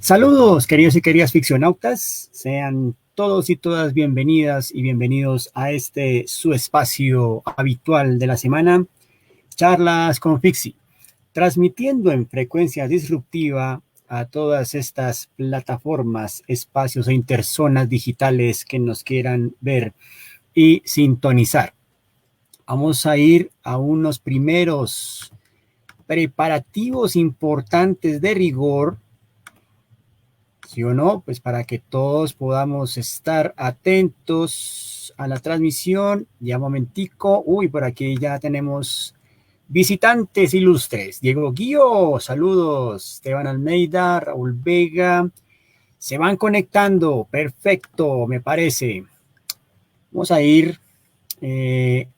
Saludos, queridos y queridas ficcionautas. Sean todos y todas bienvenidas y bienvenidos a este su espacio habitual de la semana, Charlas con Fixi, transmitiendo en frecuencia disruptiva a todas estas plataformas, espacios e interzonas digitales que nos quieran ver y sintonizar. Vamos a ir a unos primeros preparativos importantes de rigor, ¿sí o no? Pues para que todos podamos estar atentos a la transmisión. Ya un momentico. Uy, por aquí ya tenemos visitantes ilustres. Diego Guío, saludos. Esteban Almeida, Raúl Vega. Se van conectando. Perfecto, me parece. Vamos a ir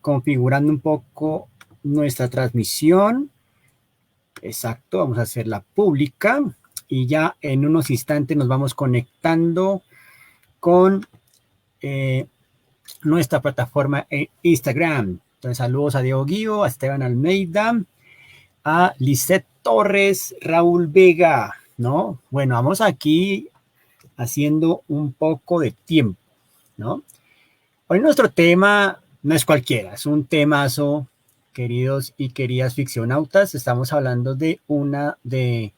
configurando un poco nuestra transmisión. Exacto, vamos a hacerla pública y ya en unos instantes nos vamos conectando con nuestra plataforma en Instagram. Entonces, saludos a Diego Guío, a Esteban Almeida, a Lisette Torres, Raúl Vega, ¿no? Bueno, vamos aquí haciendo un poco de tiempo, ¿no? Hoy nuestro tema no es cualquiera, es un temazo, queridos y queridas ficcionautas. Estamos hablando de una de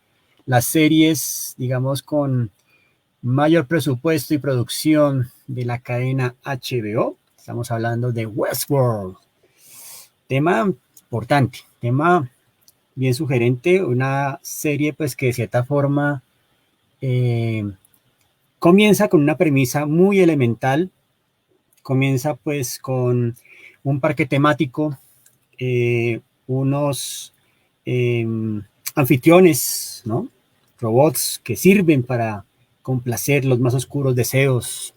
las series, digamos, con mayor presupuesto y producción de la cadena HBO. Estamos hablando de Westworld. Tema importante, tema bien sugerente, una serie pues que de cierta forma comienza con una premisa muy elemental. Comienza pues con un parque temático, unos eh, anfitriones, ¿no? Robots que sirven para complacer los más oscuros deseos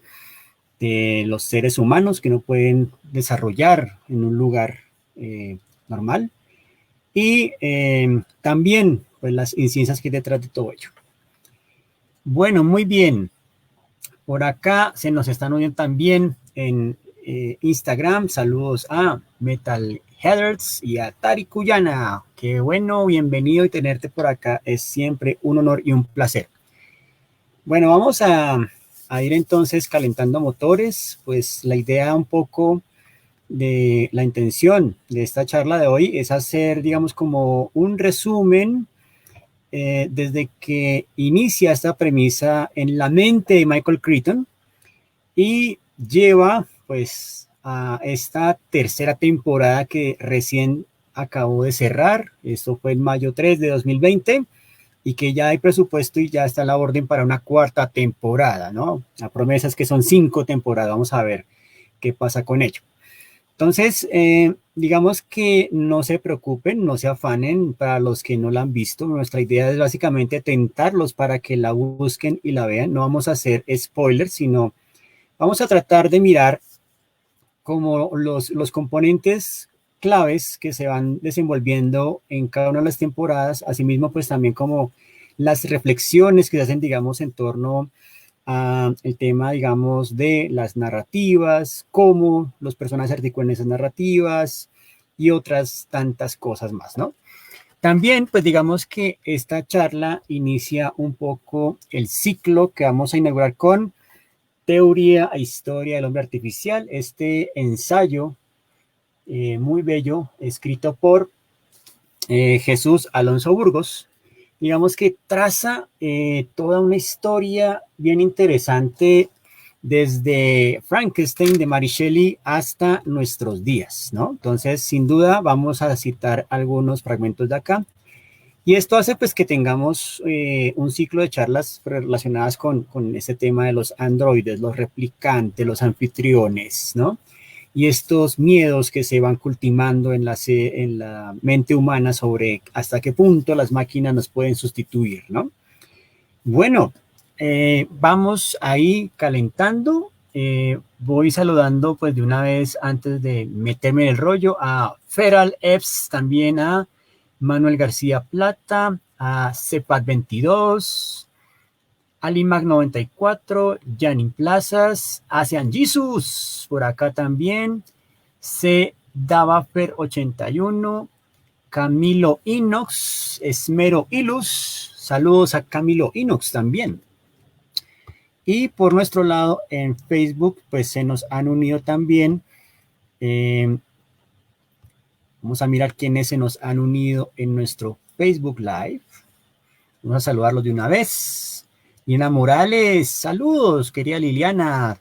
de los seres humanos que no pueden desarrollar en un lugar normal. Y también pues las incidencias que hay detrás de todo ello. Bueno, muy bien. Por acá se nos están uniendo también en Instagram. Saludos a Metal Headers y a Tari Cuyana. Qué bueno, bienvenido y tenerte por acá. Es siempre un honor y un placer. Bueno, vamos a ir entonces calentando motores. Pues la idea un poco de la intención de esta charla de hoy es hacer, digamos, como un resumen desde que inicia esta premisa en la mente de Michael Crichton y lleva pues a esta tercera temporada que recién acabó de cerrar. Esto fue en mayo 3 de 2020 y que ya hay presupuesto y ya está la orden para una cuarta temporada, ¿no? La promesa es que son 5 temporadas. Vamos a ver qué pasa con ello. Entonces, digamos que no se preocupen, no se afanen para los que no la han visto. Nuestra idea es básicamente tentarlos para que la busquen y la vean. No vamos a hacer spoilers, sino vamos a tratar de mirar como los componentes claves que se van desenvolviendo en cada una de las temporadas. Asimismo, pues también como las reflexiones que se hacen, digamos, en torno el tema, digamos, de las narrativas, cómo los personajes articulan esas narrativas y otras tantas cosas más, ¿no? También, pues digamos que esta charla inicia un poco el ciclo que vamos a inaugurar con Teoría e Historia del Hombre Artificial, este ensayo muy bello, escrito por Jesús Alonso Burgos, digamos que traza toda una historia bien interesante desde Frankenstein de Mary Shelley hasta nuestros días, ¿no? Entonces, sin duda, vamos a citar algunos fragmentos de acá. Y esto hace pues que tengamos un ciclo de charlas relacionadas con este tema de los androides, los replicantes, los anfitriones, ¿no? Y estos miedos que se van cultivando en la mente humana sobre hasta qué punto las máquinas nos pueden sustituir, ¿no? Bueno, vamos ahí calentando. Voy saludando pues de una vez antes de meterme en el rollo a Feral Epps, también a Manuel García Plata, a Cepat 22, Alimac 94, Janin Plazas, Asian Jesus, por acá también, C. Davafer 81, Camilo Inox, Esmero Ilus, Saludos a Camilo Inox también. Y por nuestro lado, en Facebook, pues se nos han unido también. Vamos a mirar quiénes se nos han unido en nuestro Facebook Live. Vamos a saludarlos de una vez. Lina Morales, saludos, querida Liliana.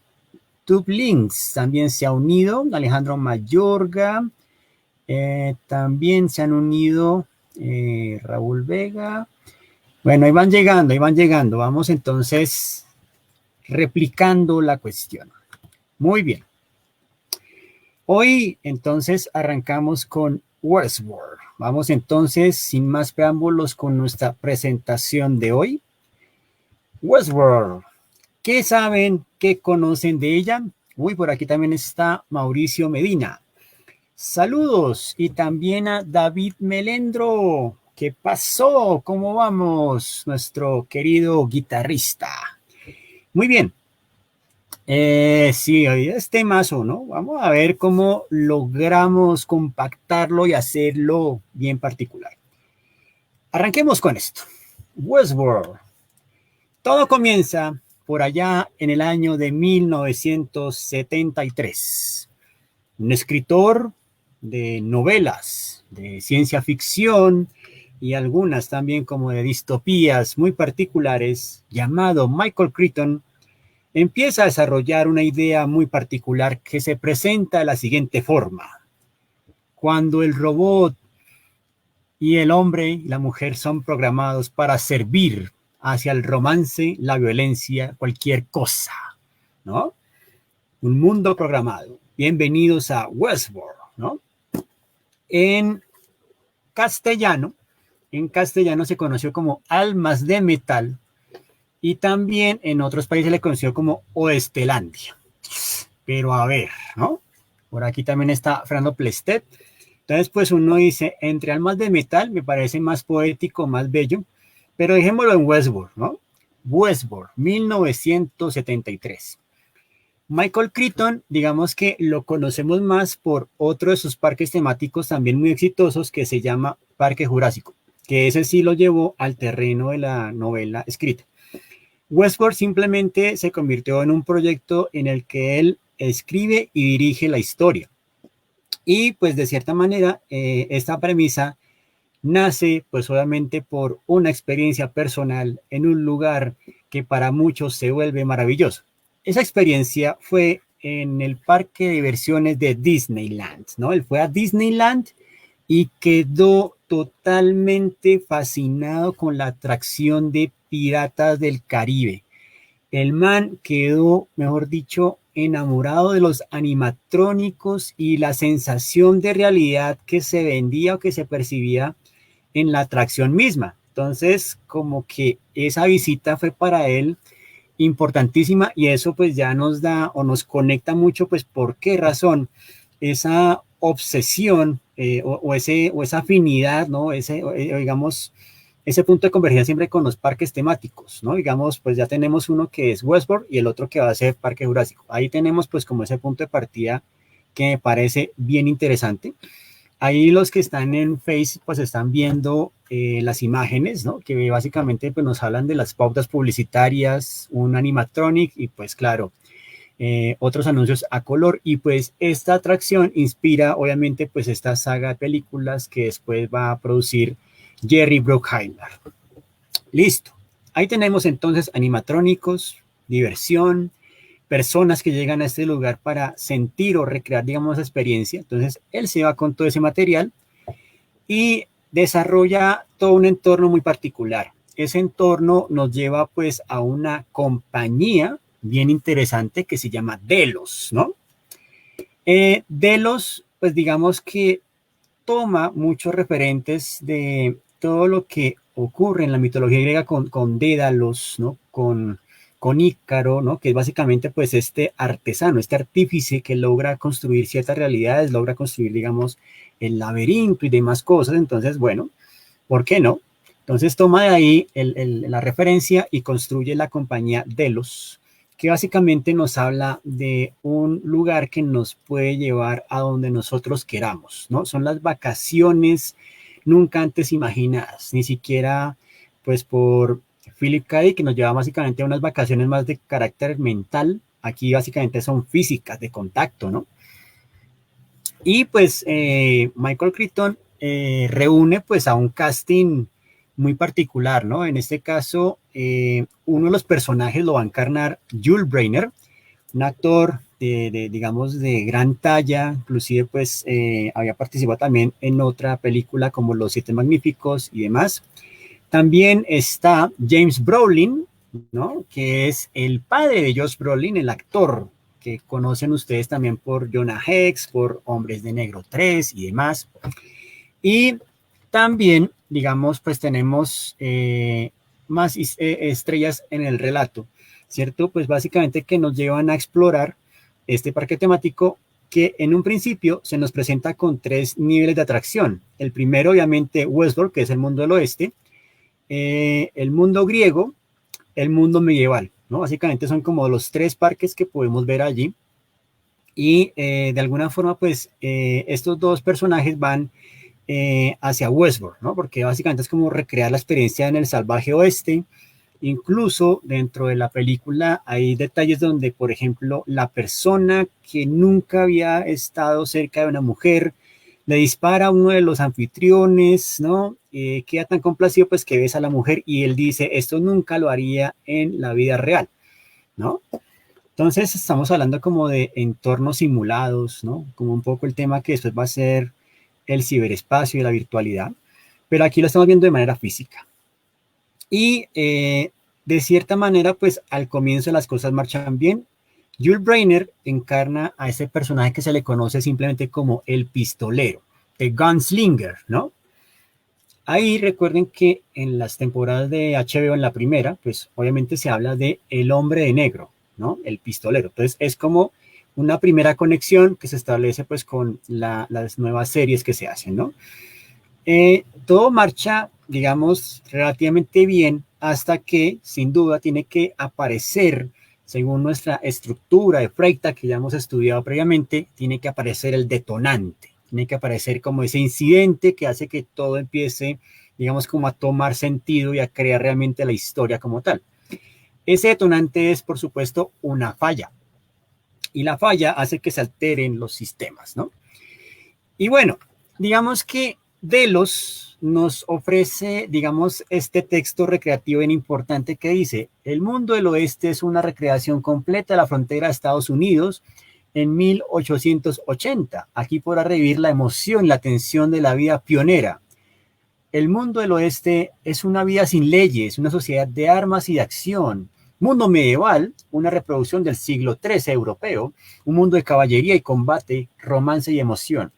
Tublinks también se ha unido. Alejandro Mayorga. También se han unido Raúl Vega. Bueno, ahí van llegando, ahí van llegando. Vamos entonces replicando la cuestión. Muy bien. Hoy entonces arrancamos con Westworld. Vamos entonces, sin más preámbulos, con nuestra presentación de hoy. Westworld. ¿Qué saben? ¿Qué conocen de ella? Uy, por aquí también está Mauricio Medina. Saludos. Y también a David Melendro. ¿Qué pasó? ¿Cómo vamos? Nuestro querido guitarrista. Muy bien. Sí, hoy es temazo, ¿no? Vamos a ver cómo logramos compactarlo y hacerlo bien particular. Arranquemos con esto. Westworld. Todo comienza por allá en el año de 1973. Un escritor de novelas, de ciencia ficción y algunas también como de distopías muy particulares, llamado Michael Crichton, empieza a desarrollar una idea muy particular que se presenta de la siguiente forma. Cuando el robot y el hombre y la mujer son programados para servir hacia el romance, la violencia, cualquier cosa, ¿no? Un mundo programado. Bienvenidos a Westworld, ¿no? En castellano se conoció como Almas de Metal, y también en otros países le conoció como Oestelandia. Pero a ver, ¿no? Por aquí también está Fernando Plestet. Entonces, pues uno dice, entre Almas de Metal me parece más poético, más bello, pero dejémoslo en Westworld, ¿no? Westworld, 1973. Michael Crichton, digamos que lo conocemos más por otro de sus parques temáticos también muy exitosos que se llama Parque Jurásico, que ese sí lo llevó al terreno de la novela escrita. Westworld simplemente se convirtió en un proyecto en el que él escribe y dirige la historia. Y pues de cierta manera esta premisa nace pues obviamente por una experiencia personal en un lugar que para muchos se vuelve maravilloso. Esa experiencia fue en el parque de diversiones de Disneyland, ¿no? Él fue a Disneyland y quedó totalmente fascinado con la atracción de Piratas del Caribe. El man quedó, mejor dicho, enamorado de los animatrónicos y la sensación de realidad que se vendía o que se percibía en la atracción misma. Entonces, como que esa visita fue para él importantísima y eso pues ya nos da o nos conecta mucho, pues por qué razón esa obsesión o esa afinidad, ¿no? Digamos, ese punto de convergencia siempre con los parques temáticos, ¿no? Digamos, pues ya tenemos uno que es Westworld y el otro que va a ser Parque Jurásico. Ahí tenemos pues como ese punto de partida que me parece bien interesante. Ahí los que están en Face pues están viendo las imágenes, ¿no? Que básicamente pues nos hablan de las pautas publicitarias, un animatronic y pues claro, otros anuncios a color y pues esta atracción inspira obviamente pues esta saga de películas que después va a producir Jerry Bruckheimer. Listo. Ahí tenemos entonces animatrónicos, diversión, personas que llegan a este lugar para sentir o recrear, digamos, esa experiencia. Entonces, él se va con todo ese material y desarrolla todo un entorno muy particular. Ese entorno nos lleva pues a una compañía bien interesante que se llama Delos, ¿no? Delos, pues digamos que toma muchos referentes de todo lo que ocurre en la mitología griega con Dédalos, ¿no? Con Ícaro, ¿no? Que es básicamente pues este artesano, este artífice que logra construir ciertas realidades, logra construir, digamos, el laberinto y demás cosas. Entonces, bueno, ¿por qué no? Entonces toma de ahí la referencia y construye la compañía Delos, que básicamente nos habla de un lugar que nos puede llevar a donde nosotros queramos, ¿no? Son las vacaciones nunca antes imaginadas, ni siquiera pues por Philip K. Dick, que nos lleva básicamente a unas vacaciones más de carácter mental. Aquí básicamente son físicas, de contacto, ¿no? Y pues Michael Crichton reúne pues a un casting muy particular, ¿no? En este caso, uno de los personajes lo va a encarnar Jules Brynner, un actor digamos, de gran talla, inclusive pues había participado también en otra película como Los Siete Magníficos y demás. También está James Brolin, ¿no? Que es el padre de Josh Brolin, el actor que conocen ustedes también por Jonah Hex, por Hombres de Negro 3 y demás. Y también, digamos, pues tenemos más estrellas en el relato, ¿cierto? Pues básicamente que nos llevan a explorar este parque temático que en un principio se nos presenta con 3 niveles de atracción. El primero, obviamente, Westworld, que es el mundo del oeste, el mundo griego, el mundo medieval, ¿no? Básicamente son como los 3 parques que podemos ver allí. Y de alguna forma, pues, estos 2 personajes van hacia Westworld, ¿no? Porque básicamente es como recrear la experiencia en el salvaje oeste. Incluso dentro de la película hay detalles donde, por ejemplo, la persona que nunca había estado cerca de una mujer le dispara a uno de los anfitriones, ¿no? Queda tan complacido pues que besa a la mujer y él dice, esto nunca lo haría en la vida real, ¿no? Entonces estamos hablando como de entornos simulados, ¿no? Como un poco el tema que después va a ser el ciberespacio y la virtualidad, pero aquí lo estamos viendo de manera física. Y de cierta manera, pues al comienzo las cosas marchan bien. Jules Brynner encarna a ese personaje que se le conoce simplemente como el pistolero, el gunslinger, ¿no? Ahí recuerden que en las temporadas de HBO, en la primera, pues obviamente se habla de el hombre de negro, ¿no? El pistolero. Entonces es como una primera conexión que se establece pues con las nuevas series que se hacen, ¿no? Todo marcha, digamos, relativamente bien hasta que, sin duda, tiene que aparecer, según nuestra estructura de Freytag que ya hemos estudiado previamente, tiene que aparecer el detonante, tiene que aparecer como ese incidente que hace que todo empiece, digamos, como a tomar sentido y a crear realmente la historia como tal. Ese detonante es, por supuesto, una falla. Y la falla hace que se alteren los sistemas, ¿no? Y bueno, digamos que Delos nos ofrece, digamos, este texto recreativo bien importante que dice, el mundo del oeste es una recreación completa de la frontera de Estados Unidos en 1880. Aquí podrá revivir la emoción y la tensión de la vida pionera. El mundo del oeste es una vida sin leyes, una sociedad de armas y de acción. Mundo medieval, una reproducción del siglo XIII europeo, un mundo de caballería y combate, romance y emoción.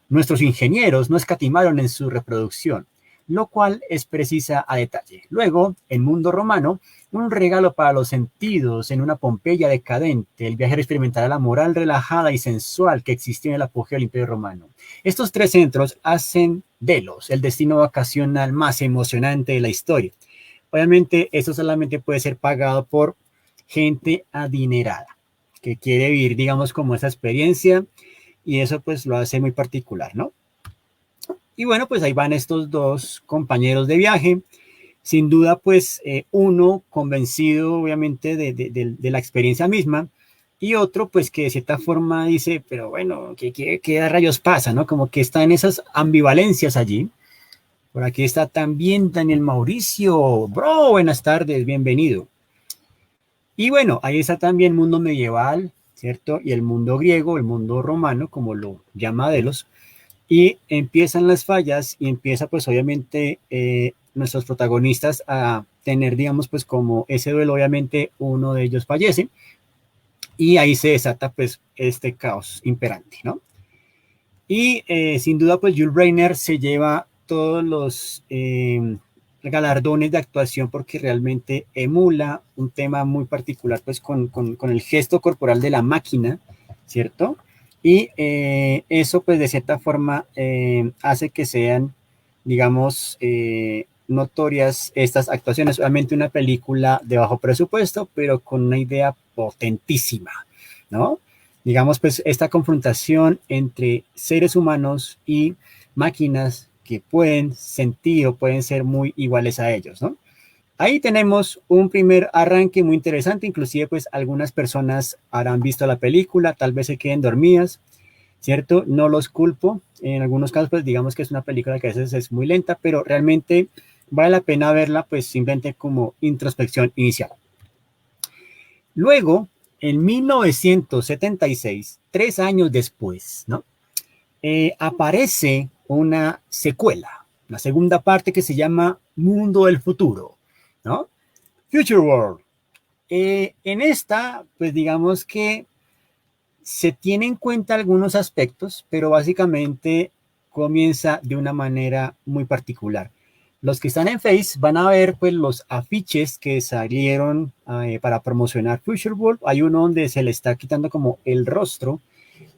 Nuestros ingenieros no escatimaron en su reproducción, lo cual es precisa a detalle. Luego, en mundo romano, un regalo para los sentidos en una Pompeya decadente. El viajero experimentará la moral relajada y sensual que existía en el apogeo del Imperio Romano. Estos 3 centros hacen Delos el destino vacacional más emocionante de la historia. Obviamente, esto solamente puede ser pagado por gente adinerada, que quiere vivir, digamos, como esa experiencia, y eso pues lo hace muy particular, ¿no? Y bueno, pues ahí van estos 2 compañeros de viaje, sin duda pues uno convencido obviamente de la experiencia misma, y otro pues que de cierta forma dice, pero bueno, ¿qué rayos pasa, no? Como que está en esas ambivalencias allí. Por aquí está también Daniel Mauricio, bro, buenas tardes, bienvenido. Y bueno, ahí está también el mundo medieval, ¿cierto? Y el mundo griego, el mundo romano, como lo llama Delos. Y empiezan las fallas y empieza pues obviamente nuestros protagonistas a tener, digamos, pues como ese duelo, obviamente uno de ellos fallece y ahí se desata pues este caos imperante, ¿no? Y sin duda pues Jules Brynner se lleva todos los galardones de actuación porque realmente emula un tema muy particular pues con el gesto corporal de la máquina, ¿cierto? Y eso pues de cierta forma hace que sean, digamos, notorias estas actuaciones. Obviamente una película de bajo presupuesto, pero con una idea potentísima, ¿no? Digamos, pues esta confrontación entre seres humanos y máquinas que pueden sentir o pueden ser muy iguales a ellos, ¿no? ahí tenemos un primer arranque muy interesante, inclusive pues algunas personas habrán visto la película, tal vez se queden dormidas, ¿cierto? No los culpo, en algunos casos pues digamos que es una película que a veces es muy lenta, pero realmente vale la pena verla pues simplemente como introspección inicial. Luego, en 1976, 3 años después, ¿no? Aparece una secuela, la segunda parte que se llama Mundo del Futuro, ¿no? Future World. En esta, pues digamos que se tiene en cuenta algunos aspectos, pero básicamente comienza de una manera muy particular. Los que están en Face van a ver pues los afiches que salieron para promocionar Future World. Hay uno donde se le está quitando como el rostro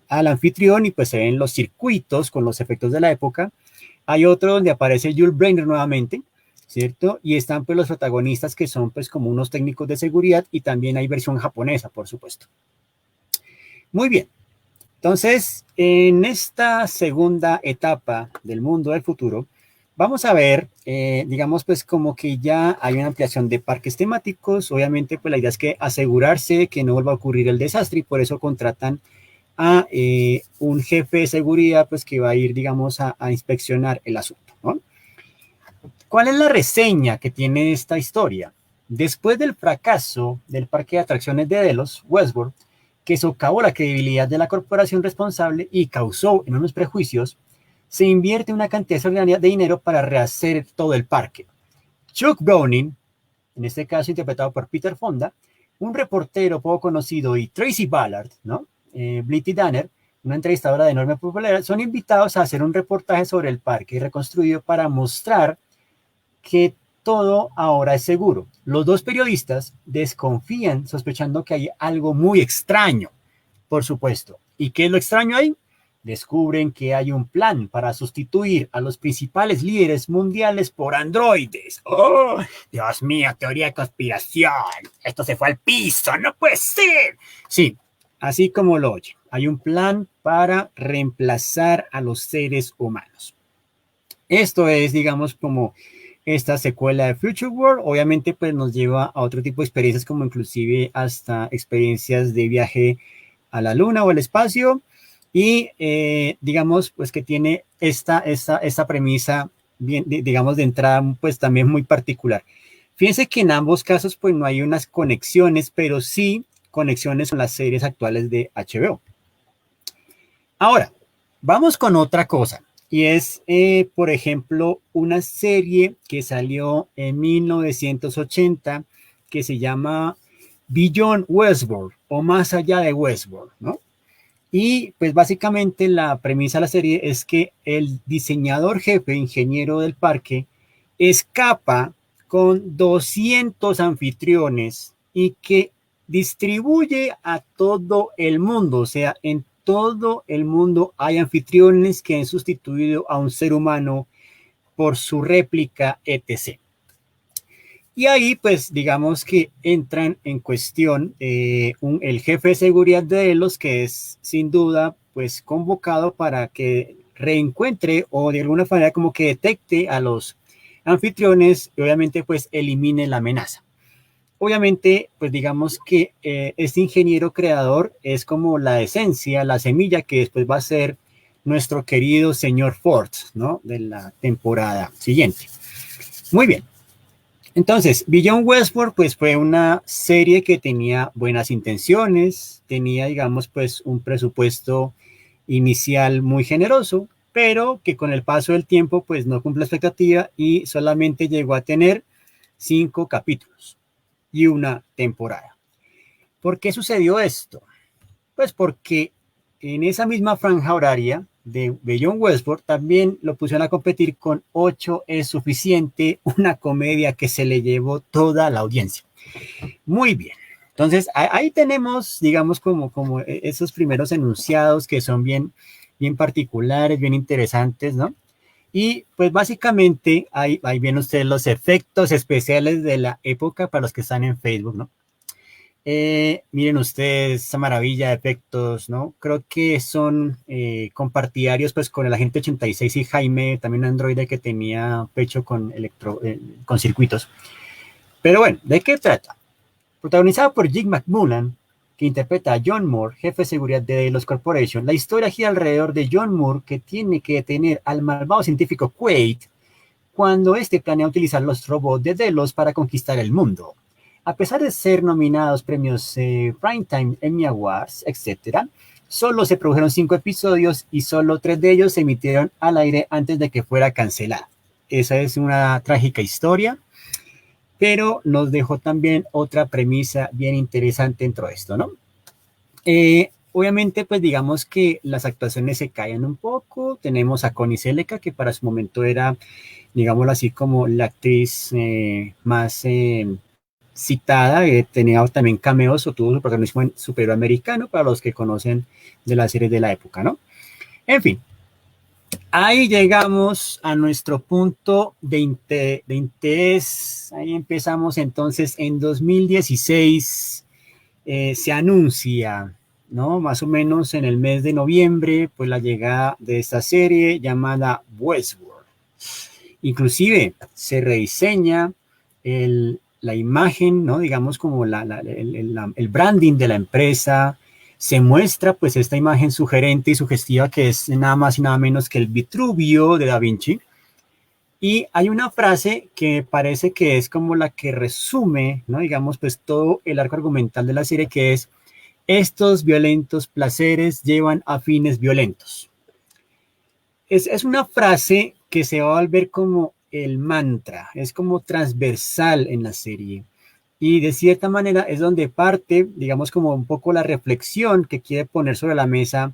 al anfitrión y pues se ven los circuitos con los efectos de la época. Hay otro donde aparece Jules Brenner nuevamente, ¿cierto? Y están pues los protagonistas que son pues como unos técnicos de seguridad y también hay versión japonesa, por supuesto. Muy bien. Entonces, en esta segunda etapa del mundo del futuro, vamos a ver, digamos, pues como que ya hay una ampliación de parques temáticos. Obviamente, pues la idea es que asegurarse que no vuelva a ocurrir el desastre y por eso contratan a un jefe de seguridad, pues que va a ir, digamos, a inspeccionar el asunto, ¿no? ¿Cuál es la reseña que tiene esta historia? Después del fracaso del parque de atracciones de Delos, Westworld, que socavó la credibilidad de la corporación responsable y causó enormes prejuicios, se invierte una cantidad extraordinaria de dinero para rehacer todo el parque. Chuck Browning, en este caso interpretado por Peter Fonda, un reportero poco conocido, y Tracy Ballard, ¿no? Blitty Danner, una entrevistadora de enorme popularidad, son invitados a hacer un reportaje sobre el parque reconstruido para mostrar que todo ahora es seguro. Los dos periodistas desconfían, sospechando que hay algo muy extraño, por supuesto. ¿Y qué es lo extraño ahí? Descubren que hay un plan para sustituir a los principales líderes mundiales por androides. ¡Oh, Dios mío, teoría de conspiración! Esto se fue al piso, no puede ser. Sí, así como lo oye, hay un plan para reemplazar a los seres humanos. Esto es, digamos, como esta secuela de Future World. Obviamente, pues nos lleva a otro tipo de experiencias, como inclusive hasta experiencias de viaje a la luna o al espacio. Y digamos, pues que tiene esta premisa, bien, digamos, de entrada, pues también muy particular. Fíjense que en ambos casos, pues no hay unas conexiones, pero sí conexiones con las series actuales de HBO. Ahora, vamos con otra cosa. Y es, por ejemplo, una serie que salió en 1980 que se llama Beyond Westworld o Más allá de Westworld, ¿no? Y pues básicamente la premisa de la serie es que el diseñador jefe, ingeniero del parque, escapa con 200 anfitriones y que distribuye a todo el mundo, o sea, en todo el mundo hay anfitriones que han sustituido a un ser humano por su réplica, etc. Y ahí, pues, digamos que entran en cuestión el jefe de seguridad de Delos, que es sin duda, pues, convocado para que reencuentre o de alguna manera como que detecte a los anfitriones y obviamente, pues, elimine la amenaza. Obviamente, pues digamos que este ingeniero creador es como la esencia, la semilla que después va a ser nuestro querido señor Ford, ¿no? De la temporada siguiente. Muy bien. Entonces, Beyond Westworld, pues fue una serie que tenía buenas intenciones, tenía, digamos, pues un presupuesto inicial muy generoso, pero que con el paso del tiempo, pues no cumple la expectativa y solamente llegó a tener 5 capítulos y una temporada. ¿Por qué sucedió esto? Pues porque en esa misma franja horaria de Beyond Westworld también lo pusieron a competir con 8 es suficiente, una comedia que se le llevó toda la audiencia. Muy bien. Entonces ahí tenemos, digamos, como esos primeros enunciados que son bien particulares, bien interesantes, ¿no? Y pues básicamente ahí ven ustedes los efectos especiales de la época para los que están en Facebook, ¿no? Miren ustedes esa maravilla de efectos, ¿no? Creo que son compartidarios pues con el Agente 86 y Jaime, también un androide que tenía pecho con circuitos. Pero bueno, ¿de qué trata? Protagonizada por Jake McMullen, que interpreta a John Moore, jefe de seguridad de Delos Corporation, la historia gira alrededor de John Moore, que tiene que detener al malvado científico Quaid cuando este planea utilizar los robots de Delos para conquistar el mundo. A pesar de ser nominados premios Primetime, Emmy Awards, etc., solo se produjeron 5 episodios y solo 3 de ellos se emitieron al aire antes de que fuera cancelada. Esa es una trágica historia, pero nos dejó también otra premisa bien interesante dentro de esto, ¿no? Obviamente, pues digamos que las actuaciones se caen un poco. Tenemos a Connie Sellecca, que para su momento era, digámoslo así, como la actriz más citada, tenía también cameos o tuvo su protagonismo en Superhéroe Americano, para los que conocen de las series de la época, ¿no? En fin, ahí llegamos a nuestro punto de interés. Ahí empezamos entonces en 2016, se anuncia, ¿no? Más o menos en el mes de noviembre, pues la llegada de esta serie llamada Westworld. Inclusive se rediseña la imagen, ¿no? Digamos como el branding de la empresa. Se muestra pues esta imagen sugerente y sugestiva que es nada más y nada menos que el Vitruvio de Da Vinci. Y hay una frase que parece que es como la que resume, ¿no? Digamos, pues todo el arco argumental de la serie, que es: estos violentos placeres llevan a fines violentos. Es una frase que se va a volver como el mantra, es como transversal en la serie. Y de cierta manera es donde parte, digamos, como un poco la reflexión que quiere poner sobre la mesa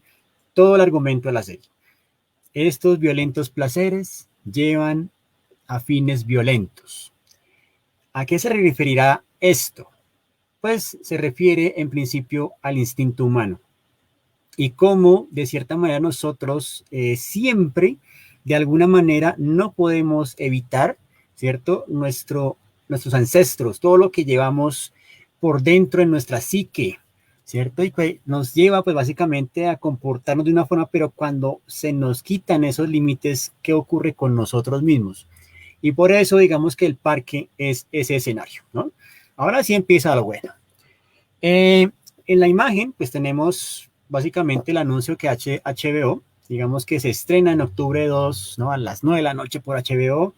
todo el argumento de la serie. Estos violentos placeres llevan a fines violentos. ¿A qué se referirá esto? Pues se refiere en principio al instinto humano y cómo de cierta manera nosotros siempre de alguna manera no podemos evitar, ¿cierto? Nuestros ancestros, todo lo que llevamos por dentro en nuestra psique, ¿cierto? Y pues nos lleva pues básicamente a comportarnos de una forma, pero cuando se nos quitan esos límites, ¿qué ocurre con nosotros mismos? Y por eso digamos que el parque es ese escenario, ¿no? Ahora sí empieza lo bueno. En la imagen, pues tenemos básicamente el anuncio que HBO, digamos que se estrena en octubre 2, ¿no? A las 9 de la noche por HBO.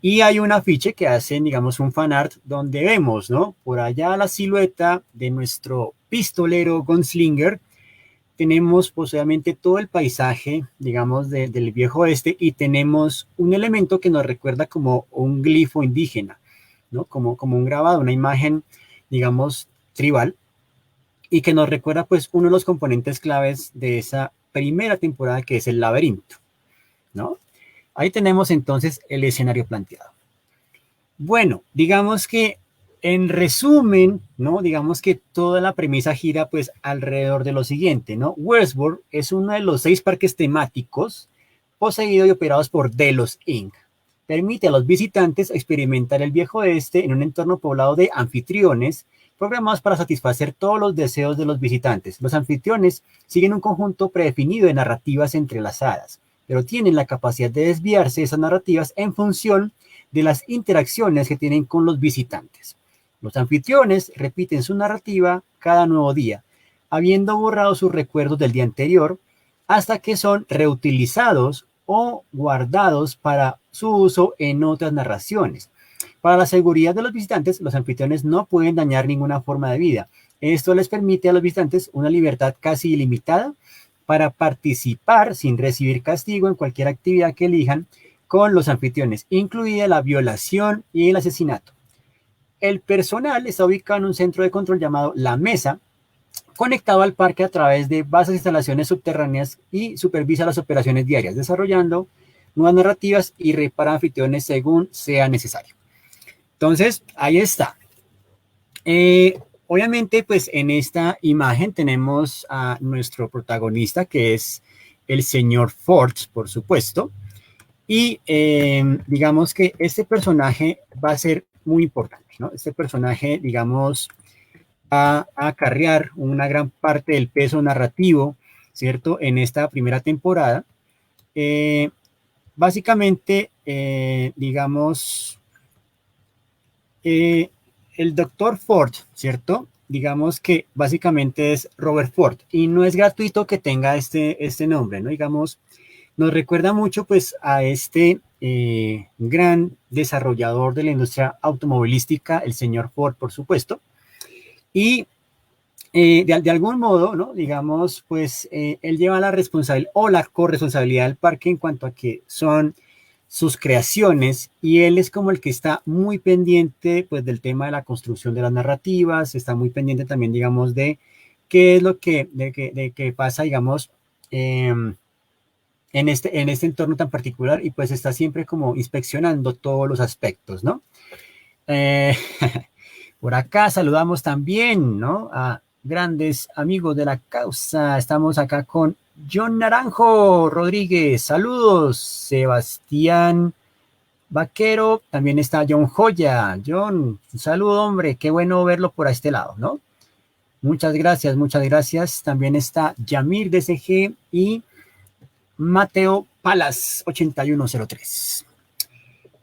Y hay un afiche que hacen, digamos, un fanart donde vemos, ¿no? Por allá la silueta de nuestro pistolero Gunslinger. Tenemos posiblemente todo el paisaje, digamos, del viejo oeste, y tenemos un elemento que nos recuerda como un glifo indígena, ¿no? Como un grabado, una imagen, digamos, tribal, y que nos recuerda pues uno de los componentes claves de esa primera temporada, que es el laberinto, ¿no? Ahí tenemos entonces el escenario planteado. Bueno, digamos que en resumen, ¿no? Digamos que toda la premisa gira pues alrededor de lo siguiente, ¿no? Westworld es uno de los 6 parques temáticos poseídos y operados por Delos Inc. Permite a los visitantes experimentar el viejo oeste en un entorno poblado de anfitriones programados para satisfacer todos los deseos de los visitantes. Los anfitriones siguen un conjunto predefinido de narrativas entrelazadas, pero tienen la capacidad de desviarse de esas narrativas en función de las interacciones que tienen con los visitantes. Los anfitriones repiten su narrativa cada nuevo día, habiendo borrado sus recuerdos del día anterior, hasta que son reutilizados o guardados para su uso en otras narraciones. Para la seguridad de los visitantes, los anfitriones no pueden dañar ninguna forma de vida. Esto les permite a los visitantes una libertad casi ilimitada para participar sin recibir castigo en cualquier actividad que elijan con los anfitriones, incluida la violación y el asesinato. El personal está ubicado en un centro de control llamado La Mesa, conectado al parque a través de vastas instalaciones subterráneas, y supervisa las operaciones diarias, desarrollando nuevas narrativas y repara anfitriones según sea necesario. Entonces, ahí está. Obviamente, pues en esta imagen tenemos a nuestro protagonista, que es el señor Ford, por supuesto. Y digamos que este personaje va a ser muy importante, ¿no? Este personaje, digamos, va a acarrear una gran parte del peso narrativo, ¿cierto? En esta primera temporada. Básicamente, digamos, el doctor Ford, ¿cierto? Digamos que básicamente es Robert Ford y no es gratuito que tenga este nombre, ¿no? Digamos, nos recuerda mucho pues a este gran desarrollador de la industria automovilística, el señor Ford, por supuesto, y de algún modo, ¿no? Digamos, pues él lleva la responsabilidad o la corresponsabilidad del parque en cuanto a que son sus creaciones y él es como el que está muy pendiente pues del tema de la construcción de las narrativas, está muy pendiente también, digamos, de qué es lo que pasa, digamos, en este entorno tan particular y pues está siempre como inspeccionando todos los aspectos, ¿no? Eh, por acá saludamos también, ¿no? A grandes amigos de la causa. Estamos acá con John Naranjo Rodríguez. Saludos, Sebastián Vaquero. También está John Joya. John, un saludo, hombre. Qué bueno verlo por este lado, ¿no? Muchas gracias, muchas gracias. También está Yamir DCG y Mateo Palas 8103.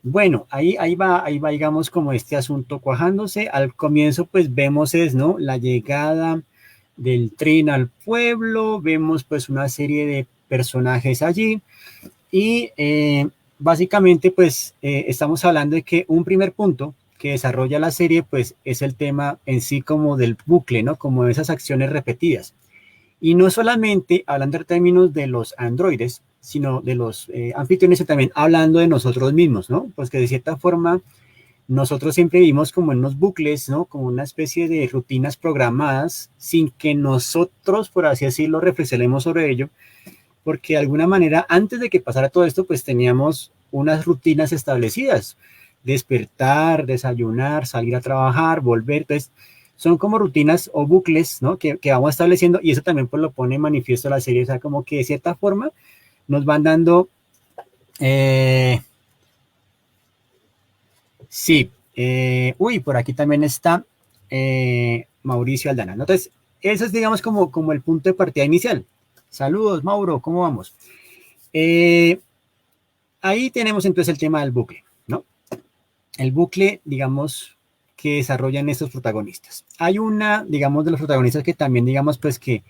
Bueno, ahí va, digamos, como este asunto cuajándose. Al comienzo, pues vemos es, ¿no? La llegada del tren al pueblo, vemos pues una serie de personajes allí y básicamente pues estamos hablando de que un primer punto que desarrolla la serie pues es el tema en sí como del bucle, ¿no? Como de esas acciones repetidas. Y no solamente hablando en términos de los androides, sino de los anfitriones, también hablando de nosotros mismos, ¿no? Pues que de cierta forma nosotros siempre vivimos como en unos bucles, ¿no? Como una especie de rutinas programadas sin que nosotros, por así decirlo, reflexionemos sobre ello, porque de alguna manera, antes de que pasara todo esto, pues teníamos unas rutinas establecidas, despertar, desayunar, salir a trabajar, volver, entonces son como rutinas o bucles, ¿no? Que vamos estableciendo y eso también pues lo pone en manifiesto la serie, o sea, como que de cierta forma nos van dando, eh, sí, uy, por aquí también está Mauricio Aldana, ¿no? Entonces, eso es digamos como el punto de partida inicial. Saludos, Mauro, ¿cómo vamos? Eh, ahí tenemos entonces el tema del bucle, ¿no? El bucle, digamos, que desarrollan estos protagonistas. Hay una, digamos, de los protagonistas que también, digamos, pues que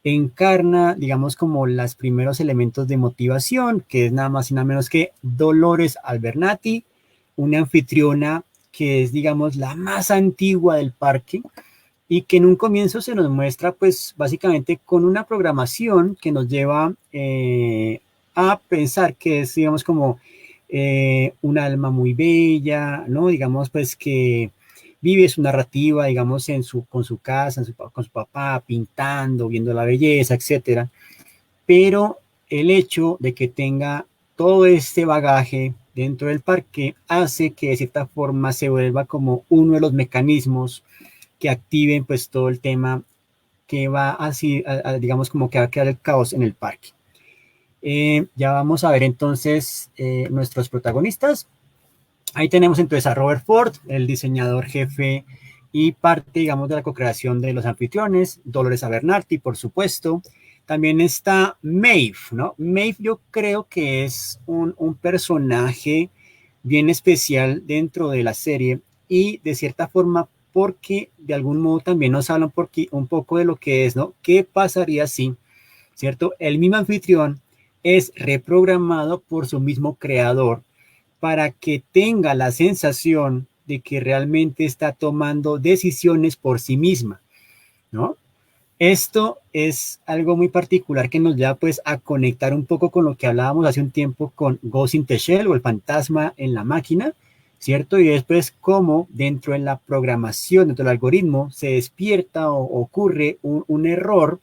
encarna, digamos, como los primeros elementos de motivación, que es nada más y nada menos que Dolores Albernati, una anfitriona que es, digamos, la más antigua del parque y que en un comienzo se nos muestra, pues, básicamente con una programación que nos lleva a pensar que es, digamos, como un alma muy bella, ¿no? Digamos, pues, que vive su narrativa, digamos, con su casa, con su papá, pintando, viendo la belleza, etcétera. Pero el hecho de que tenga todo este bagaje dentro del parque hace que de cierta forma se vuelva como uno de los mecanismos que activen pues todo el tema que va así, digamos como que va a crear el caos en el parque. Ya vamos a ver entonces nuestros protagonistas. Ahí tenemos entonces a Robert Ford, el diseñador jefe y parte, digamos, de la co-creación de los anfitriones, Dolores Abernathy, por supuesto. También está Maeve, ¿no? Maeve yo creo que es un personaje bien especial dentro de la serie y de cierta forma porque de algún modo también nos hablan un poco de lo que es, ¿no? ¿Qué pasaría si, ¿cierto? El mismo anfitrión es reprogramado por su mismo creador para que tenga la sensación de que realmente está tomando decisiones por sí misma, ¿no? Esto es algo muy particular que nos lleva pues a conectar un poco con lo que hablábamos hace un tiempo con Ghost in the Shell o el fantasma en la máquina, ¿cierto? Y después cómo dentro de la programación, dentro del algoritmo, se despierta o ocurre un error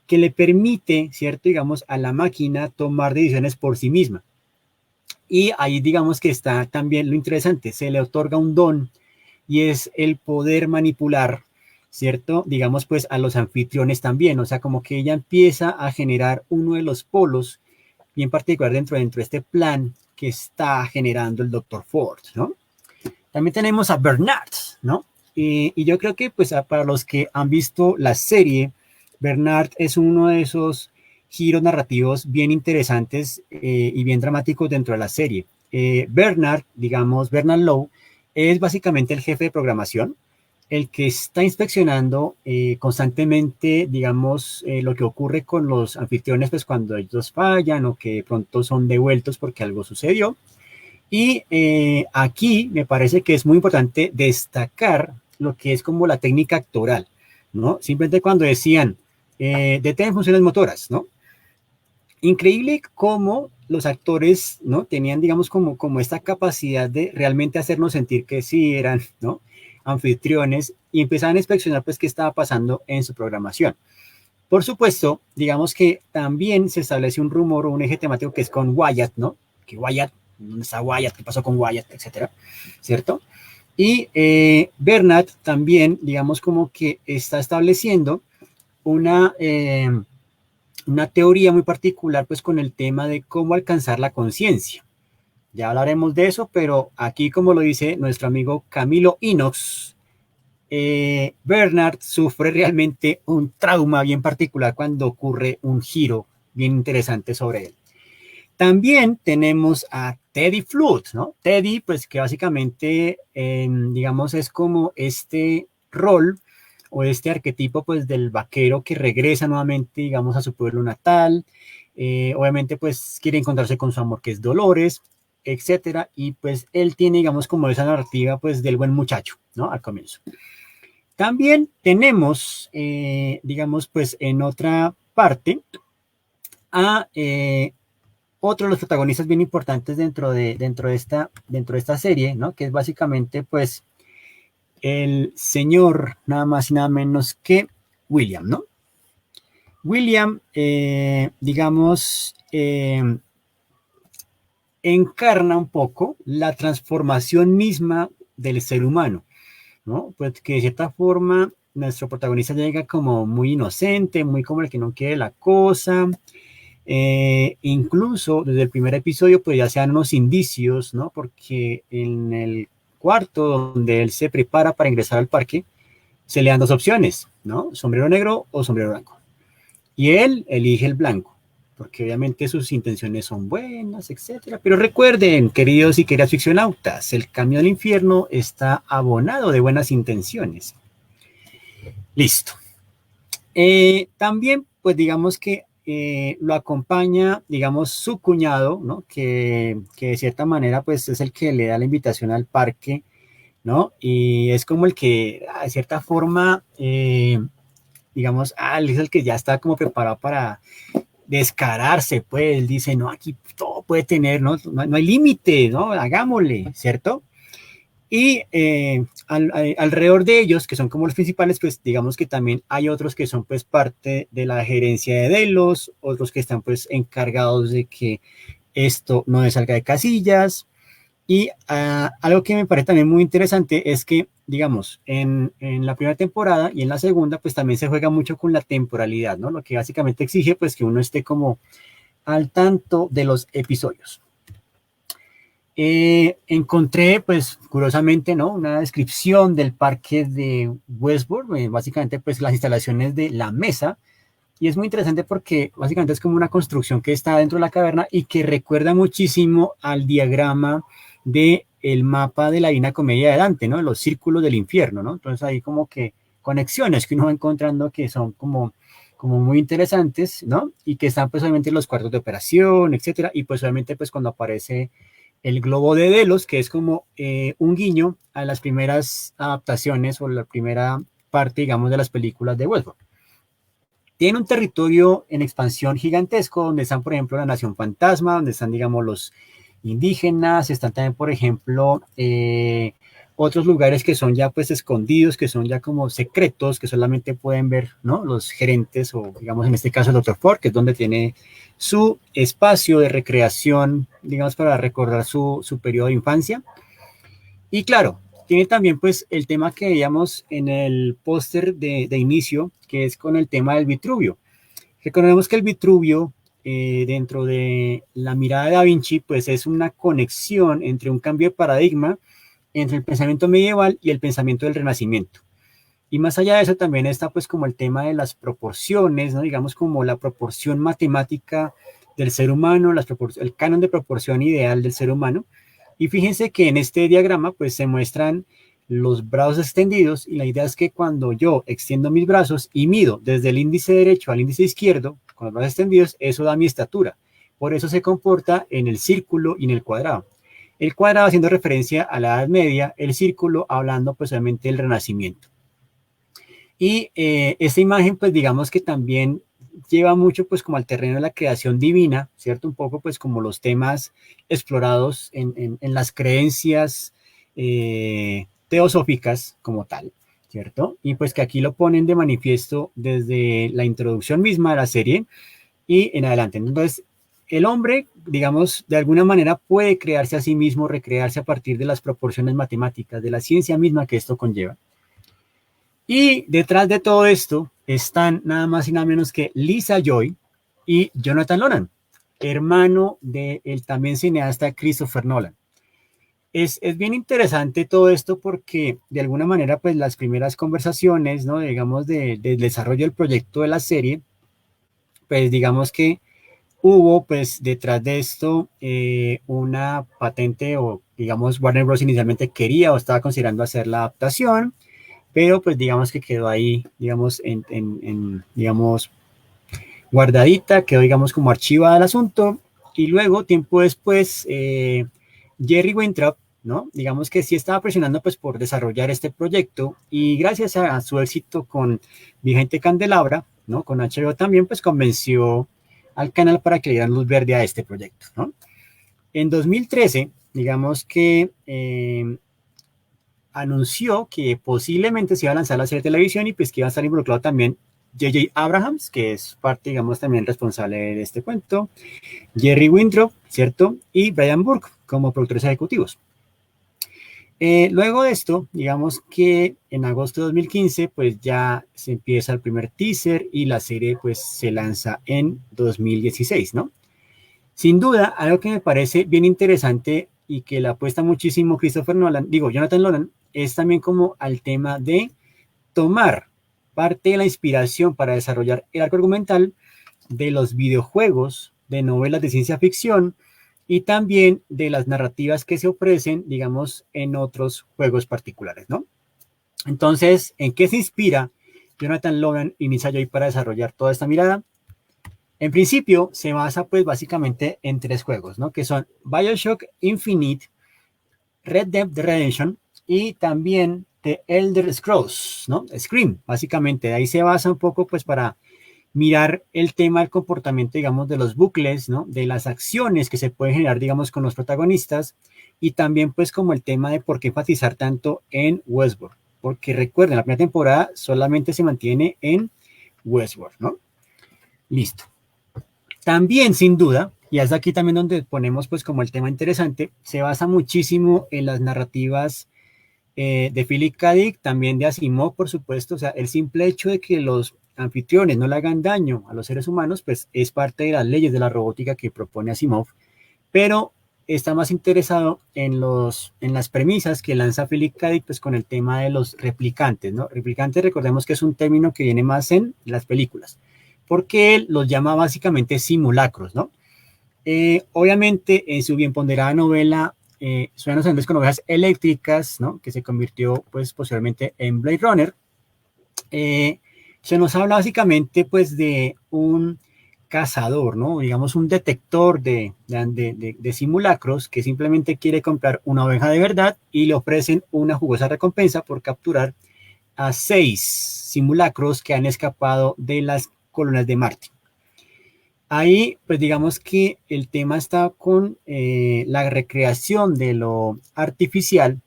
que le permite, ¿cierto? Digamos, a la máquina tomar decisiones por sí misma. Y ahí digamos que está también lo interesante, se le otorga un don y es el poder manipular, ¿cierto? Digamos pues a los anfitriones también, o sea, como que ella empieza a generar uno de los polos bien particular dentro de este plan que está generando el Dr. Ford, ¿no? También tenemos a Bernard, ¿no? Y yo creo que pues para los que han visto la serie, Bernard es uno de esos giros narrativos bien interesantes y bien dramáticos dentro de la serie. Bernard, digamos, Bernard Lowe, es básicamente el jefe de programación, el que está inspeccionando constantemente, digamos, lo que ocurre con los anfitriones, pues cuando ellos fallan o que de pronto son devueltos porque algo sucedió. Y aquí me parece que es muy importante destacar lo que es como la técnica actoral, ¿no? Simplemente cuando decían, detén funciones motoras, ¿no? Increíble cómo los actores, ¿no? Tenían, digamos, como esta capacidad de realmente hacernos sentir que sí eran, ¿no? Anfitriones y empezaban a inspeccionar, pues, qué estaba pasando en su programación. Por supuesto, digamos que también se establece un rumor o un eje temático que es con Wyatt, ¿no? Que Wyatt, ¿dónde está Wyatt? ¿Qué pasó con Wyatt? Etcétera, ¿cierto? Y Bernard también, digamos, como que está estableciendo una, una teoría muy particular, pues, con el tema de cómo alcanzar la conciencia. Ya hablaremos de eso, pero aquí, como lo dice nuestro amigo Camilo Inox, Bernard sufre realmente un trauma bien particular cuando ocurre un giro bien interesante sobre él. También tenemos a Teddy Flood, ¿no? Teddy, pues que básicamente, digamos, es como este rol o este arquetipo, pues, del vaquero que regresa nuevamente, digamos, a su pueblo natal. Obviamente, pues, quiere encontrarse con su amor, que es Dolores, etcétera. Y pues él tiene, digamos, como esa narrativa, pues, del buen muchacho, ¿no? Al comienzo. También tenemos, digamos, pues, en otra parte, a otro de los protagonistas bien importantes dentro de esta serie, ¿no? Que es básicamente, pues, el señor nada más y nada menos que William, ¿no? William, digamos, encarna un poco la transformación misma del ser humano, ¿no? Pues que de cierta forma nuestro protagonista llega como muy inocente, muy como el que no quiere la cosa. Incluso desde el primer episodio, pues ya se dan unos indicios, ¿no? Porque en el cuarto donde él se prepara para ingresar al parque, se le dan dos opciones, ¿no? Sombrero negro o sombrero blanco. Y él elige el blanco, porque obviamente sus intenciones son buenas, etcétera. Pero recuerden, queridos y queridas ficcionautas, el camino al infierno está abonado de buenas intenciones. Listo. También, pues digamos que lo acompaña, digamos, su cuñado, ¿no? Que de cierta manera, pues es el que le da la invitación al parque, ¿no? Y es como el que, de cierta forma, digamos, él es el que ya está como preparado para descararse, pues, él dice, no, aquí todo puede tener, ¿no? No hay límite, ¿no? Hagámosle, ¿cierto? Y alrededor de ellos, que son como los principales, pues digamos que también hay otros que son pues parte de la gerencia de Delos, otros que están pues encargados de que esto no se salga de casillas. Y algo que me parece también muy interesante es que, digamos, en la primera temporada y en la segunda, pues también se juega mucho con la temporalidad, ¿no? Lo que básicamente exige pues que uno esté como al tanto de los episodios. Encontré, pues, curiosamente, ¿no? Una descripción del parque de Westworld, básicamente, pues, las instalaciones de la mesa, y es muy interesante porque básicamente es como una construcción que está dentro de la caverna y que recuerda muchísimo al diagrama de el mapa de la Divina Comedia de Dante, ¿no? Los círculos del infierno, ¿no? Entonces hay como que conexiones que uno va encontrando que son como muy interesantes, ¿no? Y que están pues obviamente en los cuartos de operación, etcétera, y pues obviamente pues cuando aparece el globo de Delos, que es como un guiño a las primeras adaptaciones o la primera parte, digamos, de las películas de Westworld. Tiene un territorio en expansión gigantesco, donde están, por ejemplo, la Nación Fantasma, donde están, digamos, los indígenas, están también, por ejemplo, otros lugares que son ya pues escondidos, que son ya como secretos, que solamente pueden ver, ¿no? Los gerentes o, digamos, en este caso el Dr. Ford, que es donde tiene su espacio de recreación, digamos, para recordar su periodo de infancia. Y claro, tiene también pues el tema que veíamos en el póster de inicio, que es con el tema del Vitruvio. Recordemos que el Vitruvio, dentro de la mirada de Da Vinci, pues es una conexión entre un cambio de paradigma entre el pensamiento medieval y el pensamiento del Renacimiento. Y más allá de eso también está pues como el tema de las proporciones, ¿no? Digamos como la proporción matemática del ser humano, el canon de proporción ideal del ser humano. Y fíjense que en este diagrama pues se muestran los brazos extendidos, y la idea es que cuando yo extiendo mis brazos y mido desde el índice derecho al índice izquierdo, con los brazos extendidos, eso da mi estatura. Por eso se comporta en el círculo y en el cuadrado. El cuadrado haciendo referencia a la Edad Media, el círculo hablando pues obviamente del Renacimiento. Y esta imagen pues digamos que también lleva mucho pues como al terreno de la creación divina, ¿cierto? Un poco pues como los temas explorados en las creencias teosóficas como tal, ¿cierto? Y pues que aquí lo ponen de manifiesto desde la introducción misma de la serie y en adelante. Entonces, el hombre, digamos, de alguna manera puede crearse a sí mismo, recrearse a partir de las proporciones matemáticas, de la ciencia misma que esto conlleva. Y detrás de todo esto están nada más y nada menos que Lisa Joy y Jonathan Nolan, hermano del también cineasta Christopher Nolan. Es bien interesante todo esto porque de alguna manera pues las primeras conversaciones, ¿no? Digamos, del desarrollo del proyecto de la serie, pues digamos que hubo pues detrás de esto una patente o digamos Warner Bros. Inicialmente quería o estaba considerando hacer la adaptación, pero pues digamos que quedó ahí, digamos, digamos, guardadita, quedó digamos como archivada el asunto, y luego tiempo después Jerry Weintraub, ¿no? Digamos que sí estaba presionando pues por desarrollar este proyecto, y gracias a su éxito con Vigente Candelabra, ¿no? Con HBO también pues convenció al canal para que le dieran luz verde a este proyecto, ¿no? En 2013, digamos que anunció que posiblemente se iba a lanzar la serie de televisión y pues que iba a estar involucrado también J.J. Abrahams, que es parte, digamos, también responsable de este cuento, Jerry Weintraub, ¿cierto? Y Brian Burke como productores ejecutivos. Luego de esto, digamos que en agosto de 2015, pues ya se empieza el primer teaser y la serie pues se lanza en 2016, ¿no? Sin duda, algo que me parece bien interesante y que le apuesta muchísimo Christopher Nolan, digo, Jonathan Nolan, es también como al tema de tomar parte de la inspiración para desarrollar el arco argumental de los videojuegos, de novelas de ciencia ficción y también de las narrativas que se ofrecen, digamos, en otros juegos particulares, ¿no? Entonces, ¿en qué se inspira Jonathan Nolan y Lisa Joy para desarrollar toda esta mirada? En principio, se basa pues básicamente en tres juegos, ¿no? Que son BioShock Infinite, Red Dead Redemption y también The Elder Scrolls, ¿no? Scream, básicamente. De ahí se basa un poco pues para mirar el tema del comportamiento, digamos, de los bucles, ¿no? De las acciones que se pueden generar, digamos, con los protagonistas y también pues como el tema de por qué enfatizar tanto en Westworld. Porque recuerden, la primera temporada solamente se mantiene en Westworld, ¿no? Listo. También, sin duda, y es aquí también donde ponemos pues como el tema interesante, se basa muchísimo en las narrativas de Philip K. Dick, también de Asimov, por supuesto. O sea, el simple hecho de que los anfitriones no le hagan daño a los seres humanos, pues es parte de las leyes de la robótica que propone Asimov, pero está más interesado en las premisas que lanza Philip K. Dick, pues con el tema de los replicantes, ¿no? Replicantes, recordemos que es un término que viene más en las películas, porque él los llama básicamente simulacros, ¿no? Obviamente, en su bien ponderada novela, Sueños Andes con Ovejas Eléctricas, ¿no? Que se convirtió, pues, posteriormente en Blade Runner, se nos habla básicamente, pues, de un cazador, ¿no? Digamos, un detector de simulacros que simplemente quiere comprar una oveja de verdad y le ofrecen una jugosa recompensa por capturar a 6 simulacros que han escapado de las colonias de Marte. Ahí, pues digamos que el tema está con la recreación de lo artificial,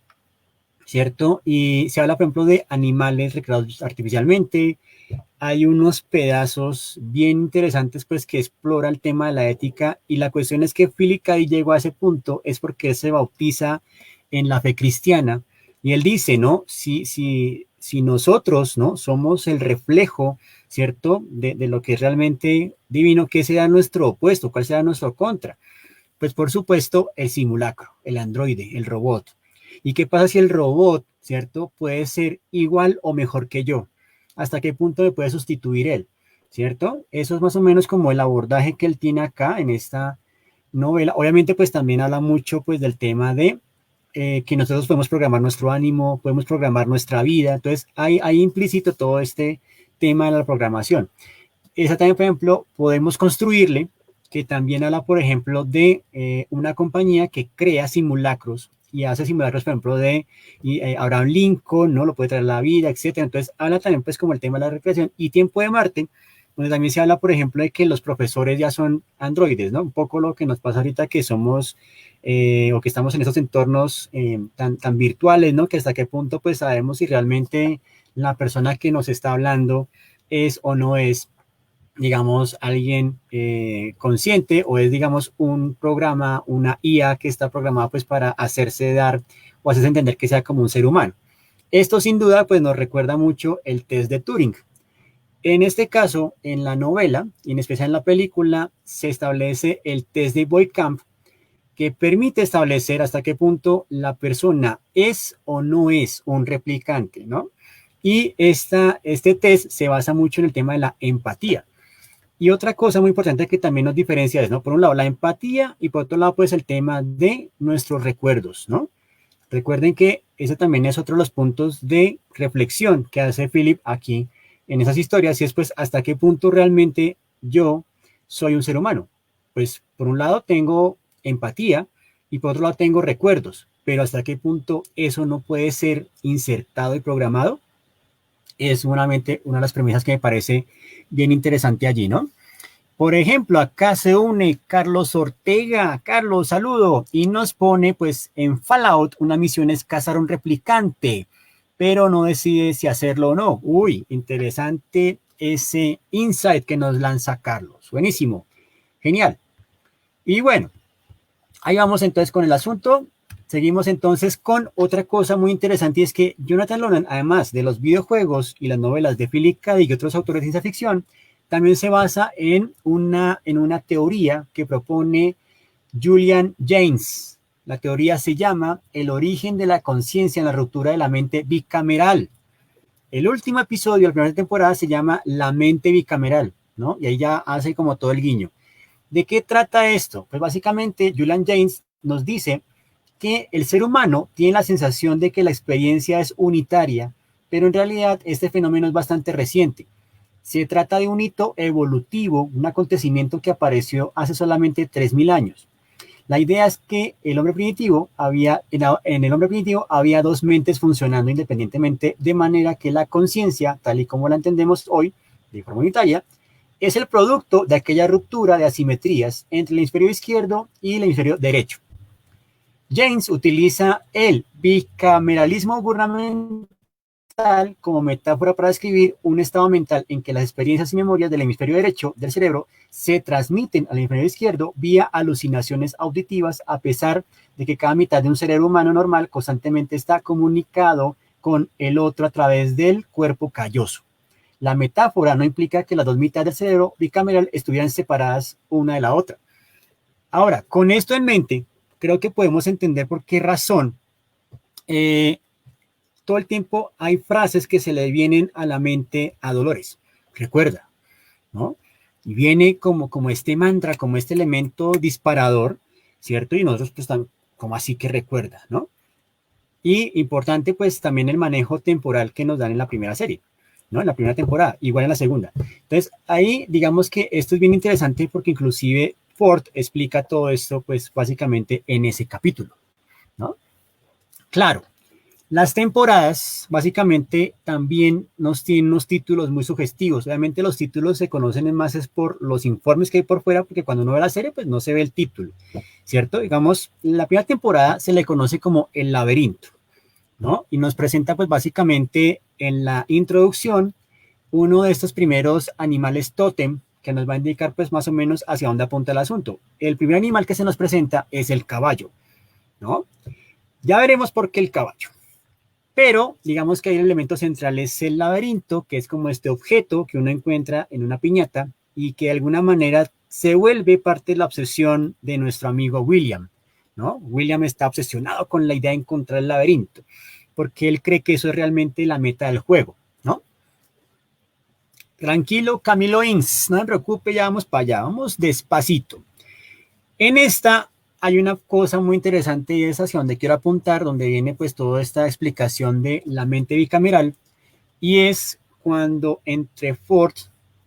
¿cierto? Y se habla, por ejemplo, de animales recreados artificialmente. Hay unos pedazos bien interesantes, pues, que explora el tema de la ética. Y la cuestión es que Philip K. Dick llegó a ese punto, es porque él se bautiza en la fe cristiana. Y él dice, ¿no? Si nosotros, ¿no? Somos el reflejo, ¿cierto? De lo que es realmente divino, ¿qué será nuestro opuesto? ¿Cuál será nuestro contra? Pues por supuesto el simulacro, el androide, el robot. ¿Y qué pasa si el robot, ¿cierto? Puede ser igual o mejor que yo? ¿Hasta qué punto me puede sustituir él? ¿Cierto? Eso es más o menos como el abordaje que él tiene acá en esta novela. Obviamente pues también habla mucho pues del tema de que nosotros podemos programar nuestro ánimo, podemos programar nuestra vida. Entonces, hay implícito todo este tema de la programación. Esa también, por ejemplo, podemos construirle, que también habla, por ejemplo, de una compañía que crea simulacros y hace simulacros, por ejemplo, de Abraham Lincoln, ¿no? Lo puede traer a la vida, etcétera. Entonces, habla también, pues, como el tema de la recreación y Tiempo de Marte, donde también se habla, por ejemplo, de que los profesores ya son androides, ¿no? Un poco lo que nos pasa ahorita que somos o que estamos en esos entornos tan virtuales, ¿no? Que hasta qué punto, pues, sabemos si realmente la persona que nos está hablando es o no es, digamos, alguien consciente o es, digamos, un programa, una IA que está programada pues para hacerse dar o hacerse entender que sea como un ser humano. Esto sin duda pues nos recuerda mucho el test de Turing. En este caso, en la novela, y en especial en la película, se establece el test de Boykamp que permite establecer hasta qué punto la persona es o no es un replicante, ¿no? Y este test se basa mucho en el tema de la empatía. Y otra cosa muy importante que también nos diferencia es, ¿no? Por un lado, la empatía y por otro lado, pues el tema de nuestros recuerdos, ¿no? Recuerden que ese también es otro de los puntos de reflexión que hace Philip aquí en esas historias y es pues hasta qué punto realmente yo soy un ser humano. Pues por un lado tengo empatía y por otro lado tengo recuerdos, pero hasta qué punto eso no puede ser insertado y programado es solamente una de las premisas que me parece bien interesante allí, ¿no? Por ejemplo, acá se une Carlos Ortega. Carlos, saludo. Y nos pone, pues, en Fallout, una misión es cazar un replicante, pero no decide si hacerlo o no. Uy, interesante ese insight que nos lanza Carlos. Buenísimo. Genial. Y bueno, ahí vamos entonces con el asunto. Seguimos entonces con otra cosa muy interesante y es que Jonathan Nolan, además de los videojuegos y las novelas de Philip K. Dick y otros autores de ciencia ficción, también se basa en una teoría que propone Julian Jaynes. La teoría se llama El origen de la conciencia en la ruptura de la mente bicameral. El último episodio de la primera temporada se llama La mente bicameral, ¿no? Y ahí ya hace como todo el guiño. ¿De qué trata esto? Pues básicamente Julian Jaynes nos dice que el ser humano tiene la sensación de que la experiencia es unitaria, pero en realidad este fenómeno es bastante reciente. Se trata de un hito evolutivo, un acontecimiento que apareció hace solamente 3.000 años. La idea es que en el hombre primitivo había dos mentes funcionando independientemente, de manera que la conciencia, tal y como la entendemos hoy, de forma unitaria, es el producto de aquella ruptura de asimetrías entre el hemisferio izquierdo y el hemisferio derecho. James utiliza el bicameralismo gubernamental como metáfora para describir un estado mental en que las experiencias y memorias del hemisferio derecho del cerebro se transmiten al hemisferio izquierdo vía alucinaciones auditivas, a pesar de que cada mitad de un cerebro humano normal constantemente está comunicado con el otro a través del cuerpo calloso. La metáfora no implica que las dos mitades del cerebro bicameral estuvieran separadas una de la otra. Ahora, con esto en mente, creo que podemos entender por qué razón todo el tiempo hay frases que se le vienen a la mente a Dolores. Recuerda, ¿no? Y viene como este mantra, como este elemento disparador, ¿cierto? Y nosotros pues como así que recuerda, ¿no? Y importante pues también el manejo temporal que nos dan en la primera serie, ¿no? En la primera temporada, igual en la segunda. Entonces ahí digamos que esto es bien interesante porque inclusive Ford explica todo esto pues básicamente en ese capítulo, ¿no? Claro, las temporadas básicamente también nos tienen unos títulos muy sugestivos. Obviamente los títulos se conocen más es por los informes que hay por fuera, porque cuando uno ve la serie pues no se ve el título, ¿cierto? Digamos, la primera temporada se le conoce como El Laberinto, ¿no? Y nos presenta pues básicamente en la introducción uno de estos primeros animales tótem que nos va a indicar pues más o menos hacia dónde apunta el asunto. El primer animal que se nos presenta es el caballo, ¿no? Ya veremos por qué el caballo. Pero digamos que ahí el elemento central es el laberinto, que es como este objeto que uno encuentra en una piñata y que de alguna manera se vuelve parte de la obsesión de nuestro amigo William, ¿no? William está obsesionado con la idea de encontrar el laberinto, porque él cree que eso es realmente la meta del juego, ¿no? Tranquilo, Camilo Ins, no me preocupe, ya vamos para allá, vamos despacito. En esta hay una cosa muy interesante y es hacia donde quiero apuntar, donde viene pues toda esta explicación de la mente bicameral, y es cuando entre Ford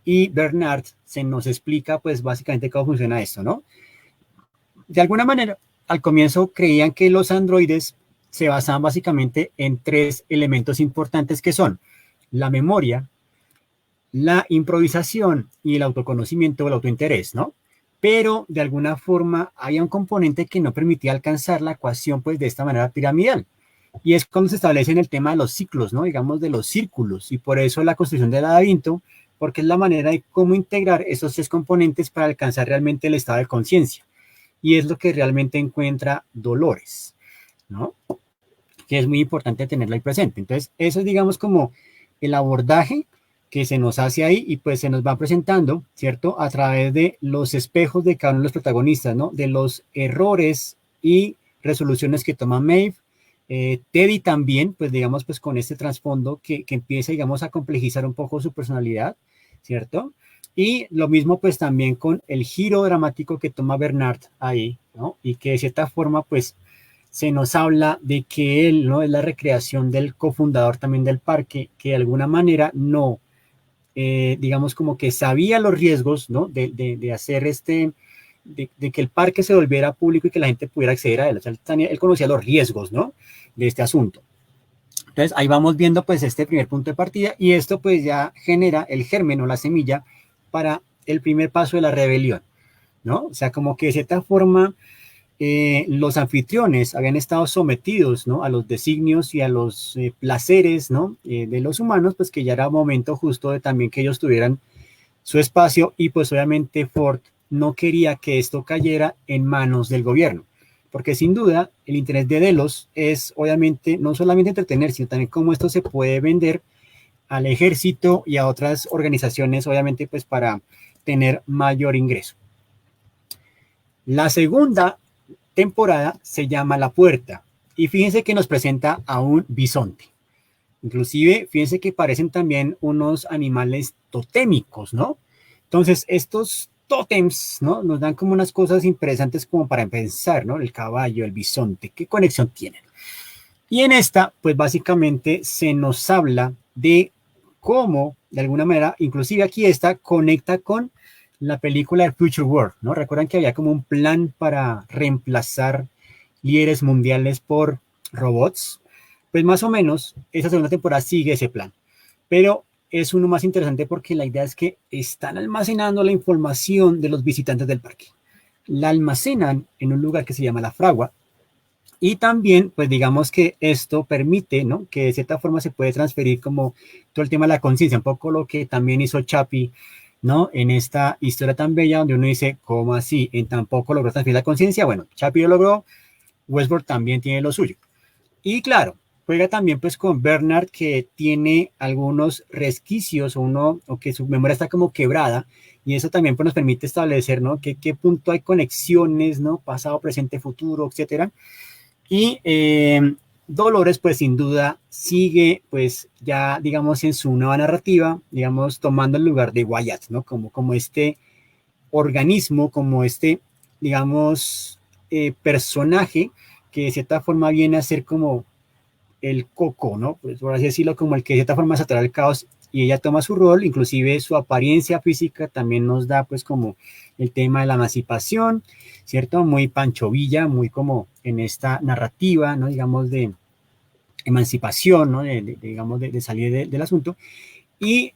y Bernard se nos explica pues básicamente cómo funciona esto, ¿no? De alguna manera, al comienzo creían que los androides se basaban básicamente en tres elementos importantes que son la memoria, la improvisación y el autoconocimiento o el autointerés, ¿no? Pero de alguna forma había un componente que no permitía alcanzar la ecuación pues de esta manera piramidal. Y es cuando se establece en el tema de los ciclos, ¿no? Digamos de los círculos. Y por eso la construcción de la Da Vinci, porque es la manera de cómo integrar esos tres componentes para alcanzar realmente el estado de conciencia. Y es lo que realmente encuentra Dolores, ¿no? Que es muy importante tenerlo ahí presente. Entonces, eso es, digamos, como el abordaje que se nos hace ahí y pues se nos va presentando, ¿cierto? A través de los espejos de cada uno de los protagonistas, ¿no? De los errores y resoluciones que toma Maeve. Teddy también, pues digamos, pues con este trasfondo que empieza, digamos, a complejizar un poco su personalidad, ¿cierto? Y lo mismo pues también con el giro dramático que toma Bernard ahí, ¿no? Y que de cierta forma pues se nos habla de que él, ¿no? Es la recreación del cofundador también del parque, que de alguna manera no, digamos como que sabía los riesgos, ¿no? De hacer de que el parque se volviera público y que la gente pudiera acceder a él. O sea, él conocía los riesgos, ¿no? De este asunto. Entonces ahí vamos viendo pues este primer punto de partida y esto pues ya genera el germen o la semilla para el primer paso de la rebelión, ¿no? O sea, como que de cierta forma los anfitriones habían estado sometidos, ¿no? A los designios y a los placeres, ¿no? De los humanos, pues que ya era momento justo de también que ellos tuvieran su espacio y pues obviamente Ford no quería que esto cayera en manos del gobierno, porque sin duda el interés de Delos es obviamente no solamente entretener, sino también cómo esto se puede vender al ejército y a otras organizaciones, obviamente pues para tener mayor ingreso. La segunda temporada se llama La Puerta y fíjense que nos presenta a un bisonte. Inclusive, fíjense que parecen también unos animales totémicos, ¿no? Entonces, estos tótems, ¿no? Nos dan como unas cosas interesantes como para pensar, ¿no? El caballo, el bisonte, ¿qué conexión tienen? Y en esta, pues básicamente se nos habla de cómo, de alguna manera, inclusive aquí esta conecta con la película de Future World, ¿no? Recuerdan que había como un plan para reemplazar líderes mundiales por robots. Pues más o menos, esa segunda temporada sigue ese plan. Pero es uno más interesante porque la idea es que están almacenando la información de los visitantes del parque. La almacenan en un lugar que se llama La Fragua. Y también, pues digamos que esto permite, ¿no? Que de cierta forma se puede transferir como todo el tema de la conciencia, un poco lo que también hizo Chapi, ¿no? En esta historia tan bella donde uno dice, ¿cómo así? En tampoco logró transferir la conciencia. Bueno, Chapi lo logró, Westworld también tiene lo suyo. Y claro, juega también pues con Bernard que tiene algunos resquicios o que su memoria está como quebrada y eso también pues, nos permite establecer, ¿no? Qué punto hay conexiones, ¿no? Pasado, presente, futuro, etcétera. Y Dolores, pues sin duda, sigue, pues ya, digamos, en su nueva narrativa, digamos, tomando el lugar de Wyatt, ¿no? Como este organismo, como este, digamos, personaje que de cierta forma viene a ser como el coco, ¿no? Pues por así decirlo, como el que de cierta forma se atrae el caos y ella toma su rol, inclusive su apariencia física también nos da pues como el tema de la emancipación, ¿cierto? Muy Pancho Villa, muy como en esta narrativa, ¿no? Digamos de emancipación, ¿no? Digamos de salir del asunto. Y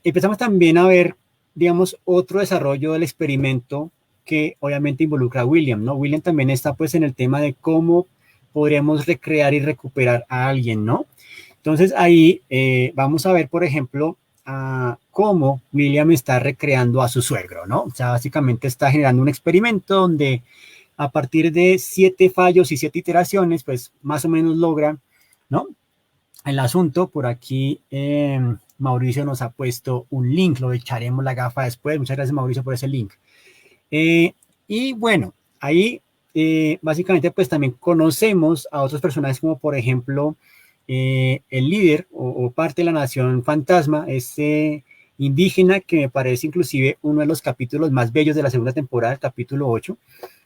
empezamos también a ver, digamos, otro desarrollo del experimento que obviamente involucra a William, ¿no? William también está pues en el tema de cómo podríamos recrear y recuperar a alguien, ¿no? Entonces ahí vamos a ver, por ejemplo, cómo William está recreando a su suegro, ¿no? O sea, básicamente está generando un experimento donde a partir de 7 fallos y 7 iteraciones, pues más o menos logra, ¿no? El asunto, por aquí Mauricio nos ha puesto un link, lo echaremos la gafa después. Muchas gracias Mauricio por ese link. Y bueno, ahí básicamente pues también conocemos a otros personajes como por ejemplo el líder o parte de la nación fantasma, este indígena que me parece inclusive uno de los capítulos más bellos de la segunda temporada, el capítulo 8,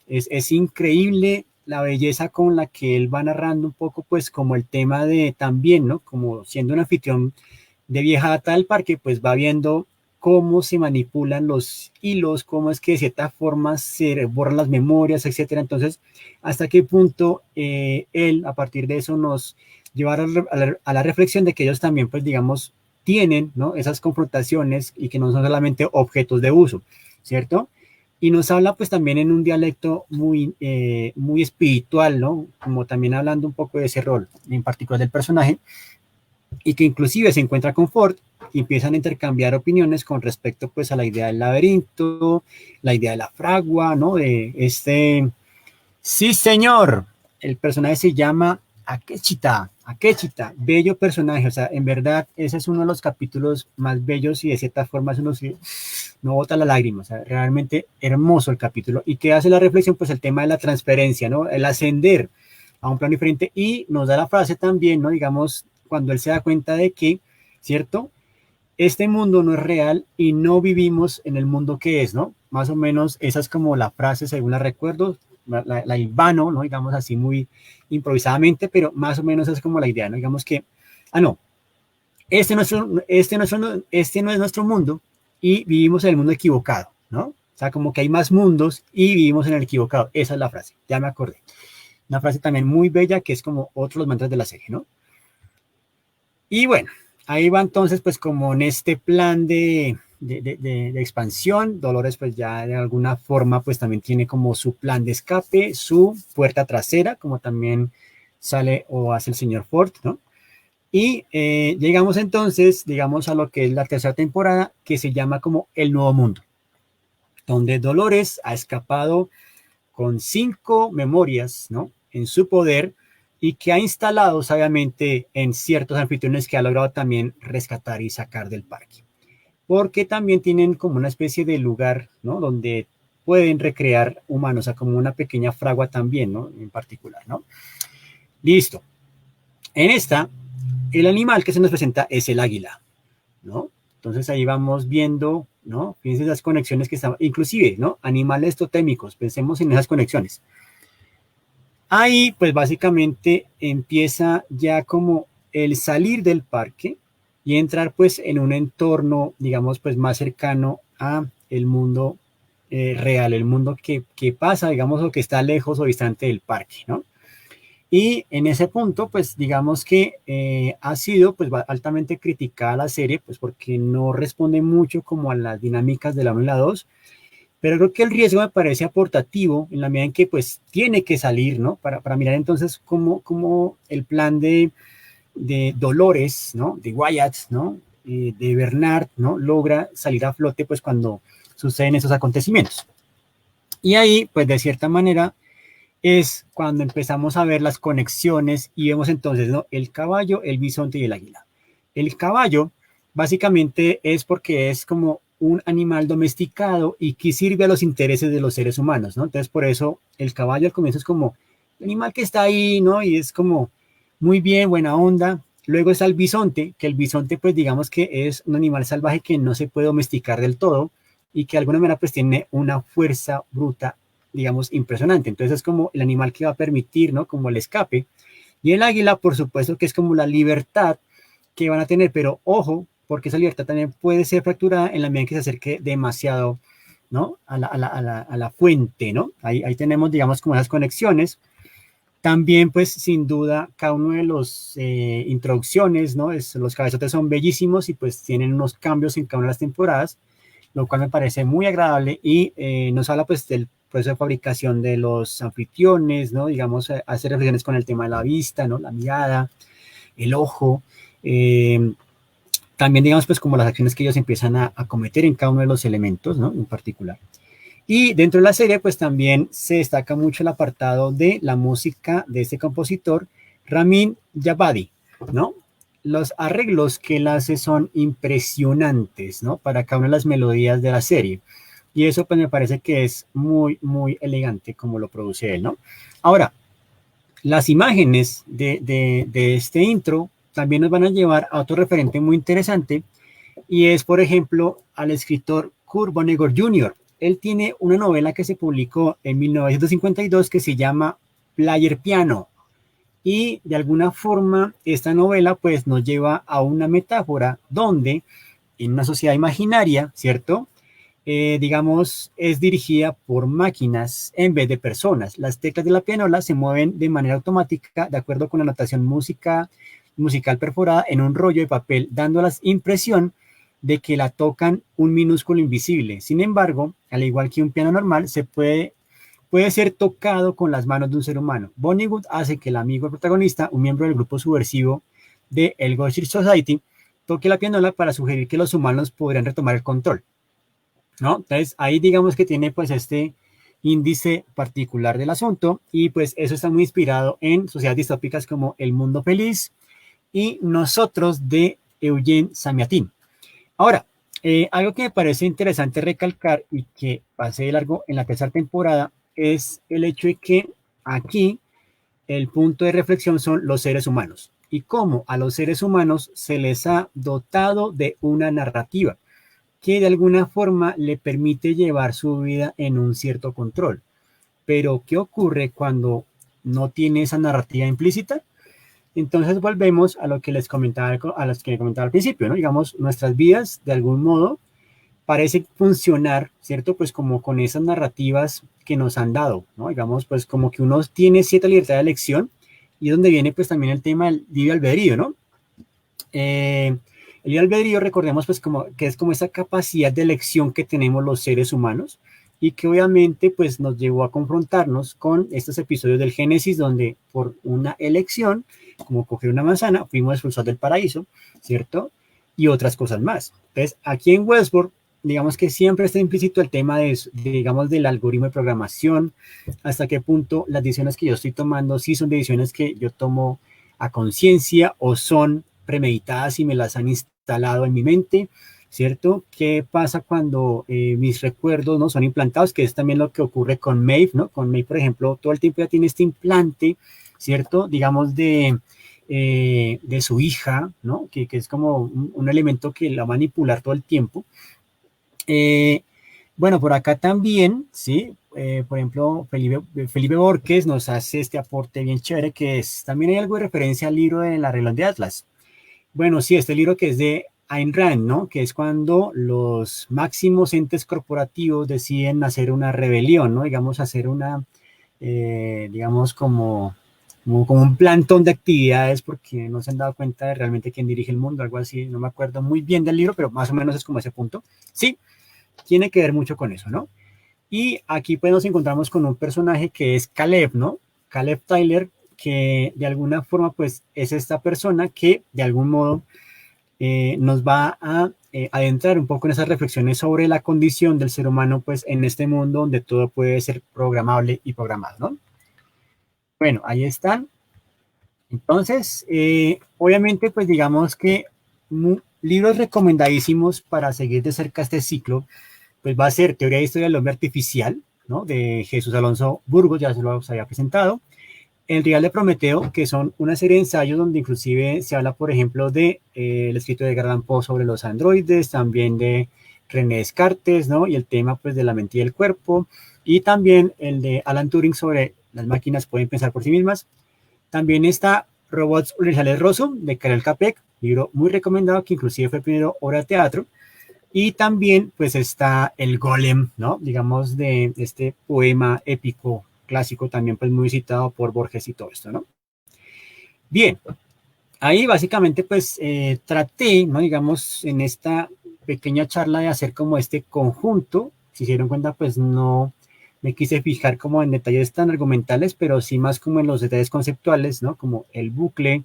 Es increíble la belleza con la que él va narrando un poco, pues como el tema de también, ¿no? Como siendo un anfitrión de vieja data del parque, pues va viendo cómo se manipulan los hilos, cómo es que de cierta forma se borran las memorias, etcétera. Entonces, hasta qué punto él, a partir de eso, nos lleva a la reflexión de que ellos también, pues digamos, tienen, ¿no? Esas confrontaciones y que no son solamente objetos de uso, ¿cierto? Y nos habla pues también en un dialecto muy espiritual, ¿no? Como también hablando un poco de ese rol, en particular del personaje, y que inclusive se encuentra con Ford y empiezan a intercambiar opiniones con respecto pues a la idea del laberinto, la idea de la fragua, ¿no? De este, sí señor, el personaje se llama Akechita, Akechita, bello personaje, o sea, en verdad ese es uno de los capítulos más bellos y de cierta forma es uno no bota la lágrima, o sea, realmente hermoso el capítulo y que hace la reflexión pues el tema de la transferencia, ¿no? El ascender a un plano diferente y nos da la frase también, ¿no? Digamos, cuando él se da cuenta de que, ¿cierto? Este mundo no es real y no vivimos en el mundo que es, ¿no? Más o menos esa es como la frase, según la recuerdo, la hilvano, ¿no? Digamos así muy improvisadamente, pero más o menos es como la idea, ¿no? Digamos que, no, este no es nuestro mundo y vivimos en el mundo equivocado, ¿no? O sea, como que hay más mundos y vivimos en el equivocado. Esa es la frase, ya me acordé. Una frase también muy bella que es como otros los mantras de la serie, ¿no? Y bueno, ahí va entonces pues como en este plan de expansión. Dolores pues ya de alguna forma pues también tiene como su plan de escape, su puerta trasera, como también sale o hace el señor Ford, ¿no? Y llegamos entonces, digamos, a lo que es la tercera temporada, que se llama como El Nuevo Mundo, donde Dolores ha escapado con 5 memorias, ¿no? En su poder y que ha instalado sabiamente en ciertos anfitriones que ha logrado también rescatar y sacar del parque. Porque también tienen como una especie de lugar, ¿no? Donde pueden recrear humanos, o sea, como una pequeña fragua también, ¿no? En particular, ¿no? Listo. En esta, el animal que se nos presenta es el águila, ¿no? Entonces ahí vamos viendo, ¿no? Fíjense las conexiones que están, inclusive, ¿no? Animales totémicos, pensemos en esas conexiones. Ahí, pues básicamente empieza ya como el salir del parque y entrar pues en un entorno, digamos, pues más cercano a el mundo real, el mundo que pasa, digamos, o que está lejos o distante del parque, ¿no? Y en ese punto, pues digamos que ha sido pues altamente criticada la serie, pues porque no responde mucho como a las dinámicas de la 1 y la 2, pero creo que el riesgo me parece aportativo en la medida en que pues tiene que salir, ¿no? Para mirar entonces cómo el plan de Dolores, ¿no? De Wyatt, ¿no? De Bernard, ¿no? Logra salir a flote pues cuando suceden esos acontecimientos. Y ahí, pues de cierta manera, es cuando empezamos a ver las conexiones y vemos entonces, ¿no? El caballo, el bisonte y el águila. El caballo básicamente es porque es como un animal domesticado y que sirve a los intereses de los seres humanos, ¿no? Entonces por eso el caballo al comienzo es como el animal que está ahí, ¿no? Y es como muy bien, buena onda. Luego está el bisonte, que el bisonte pues digamos que es un animal salvaje que no se puede domesticar del todo y que de alguna manera pues tiene una fuerza bruta, digamos, impresionante. Entonces es como el animal que va a permitir, ¿no? Como el escape. Y el águila, por supuesto, que es como la libertad que van a tener, pero ojo, porque esa libertad también puede ser fracturada en la medida en que se acerque demasiado, ¿no? A la fuente, ¿no? Ahí tenemos, digamos, como esas conexiones. También, pues, sin duda, cada uno de los introducciones, ¿no? Los cabezotes son bellísimos y pues tienen unos cambios en cada una de las temporadas, lo cual me parece muy agradable y nos habla pues del proceso de fabricación de los anfitriones, ¿no? Digamos, hacer reflexiones con el tema de la vista, ¿no? La mirada, el ojo, también digamos pues como las acciones que ellos empiezan a cometer en cada uno de los elementos, ¿no? En particular. Y dentro de la serie, pues también se destaca mucho el apartado de la música de este compositor, Ramin Djawadi, ¿no? Los arreglos que él hace son impresionantes, ¿no? Para cada una de las melodías de la serie. Y eso pues me parece que es muy, muy elegante como lo produce él, ¿no? Ahora, las imágenes de este intro también nos van a llevar a otro referente muy interesante y es, por ejemplo, al escritor Kurt Vonnegut Jr., él tiene una novela que se publicó en 1952 que se llama Player Piano. Y de alguna forma esta novela pues nos lleva a una metáfora donde en una sociedad imaginaria, ¿cierto? Digamos, es dirigida por máquinas en vez de personas. Las teclas de la pianola se mueven de manera automática de acuerdo con la notación musical perforada en un rollo de papel, dando la impresión de que la tocan un minúsculo invisible. Sin embargo, al igual que un piano normal, puede ser tocado con las manos de un ser humano. Vonnegut hace que el amigo del protagonista, un miembro del grupo subversivo de El Gothic Society, toque la pianola para sugerir que los humanos podrían retomar el control, ¿no? Entonces, ahí digamos que tiene pues este índice particular del asunto y pues eso está muy inspirado en sociedades distópicas como El Mundo Feliz y Nosotros de Eugene Samiatin. Ahora, algo que me parece interesante recalcar y que pasé de largo en la tercera temporada es el hecho de que aquí el punto de reflexión son los seres humanos y cómo a los seres humanos se les ha dotado de una narrativa que de alguna forma le permite llevar su vida en un cierto control. Pero, ¿qué ocurre cuando no tiene esa narrativa implícita? Entonces volvemos a lo que les comentaba, a los que comentaba al principio, ¿no? Digamos, nuestras vidas de algún modo parece funcionar, ¿cierto? Pues como con esas narrativas que nos han dado, ¿no? Digamos, pues como que uno tiene cierta libertad de elección y es donde viene pues también el tema del libre albedrío, ¿no? El libre albedrío, recordemos pues como que es como esa capacidad de elección que tenemos los seres humanos y que obviamente pues nos llevó a confrontarnos con estos episodios del Génesis donde por una elección, como coger una manzana, fuimos expulsados del paraíso, ¿cierto? Y otras cosas más. Entonces, aquí en Westworld, digamos que siempre está implícito el tema digamos, del algoritmo de programación, hasta qué punto las decisiones que yo estoy tomando, si son decisiones que yo tomo a conciencia o son premeditadas y me las han instalado en mi mente, ¿cierto? ¿Qué pasa cuando mis recuerdos no son implantados? Que es también lo que ocurre con Maeve, ¿no? Con Maeve, por ejemplo, todo el tiempo ya tiene este implante, ¿cierto? Digamos de su hija, ¿no? Que es como un elemento que la va a manipular todo el tiempo. Bueno, por acá también, ¿sí? Por ejemplo, Felipe Borges nos hace este aporte bien chévere que es, también hay algo de referencia al libro de La Rebelión de Atlas. Bueno, sí, este libro que es de Ayn Rand, ¿no? Que es cuando los máximos entes corporativos deciden hacer una rebelión, ¿no? Digamos, hacer digamos, como un plantón de actividades porque no se han dado cuenta de realmente quién dirige el mundo, algo así. No me acuerdo muy bien del libro, pero más o menos es como ese punto. Sí, tiene que ver mucho con eso, ¿no? Y aquí pues nos encontramos con un personaje que es Caleb, ¿no? Caleb Tyler, que de alguna forma pues es esta persona que de algún modo nos va a adentrar un poco en esas reflexiones sobre la condición del ser humano pues en este mundo donde todo puede ser programable y programado, ¿no? Bueno, ahí están. Entonces, obviamente pues digamos que libros recomendadísimos para seguir de cerca este ciclo pues va a ser Teoría de Historia del Hombre Artificial, ¿no? De Jesús Alonso Burgos, ya se lo había presentado. El Rial de Prometeo, que son una serie de ensayos donde inclusive se habla, por ejemplo, de el escrito de Edgar Allan Poe sobre los androides, también de René Descartes, ¿no? Y el tema, pues, de la mente y el cuerpo, y también el de Alan Turing sobre las máquinas pueden pensar por sí mismas. También está Robots Universales Rosso, de Karel Capek, libro muy recomendado, que inclusive fue primero obra de teatro. Y también, pues, está el Golem, ¿no? Digamos, de este poema épico clásico, también, pues, muy citado por Borges y todo esto, ¿no? Bien, ahí básicamente, pues, traté, ¿no? Digamos, en esta pequeña charla de hacer como este conjunto. Si se dieron cuenta, pues, no me quise fijar como en detalles tan argumentales, pero sí más como en los detalles conceptuales, ¿no? Como el bucle,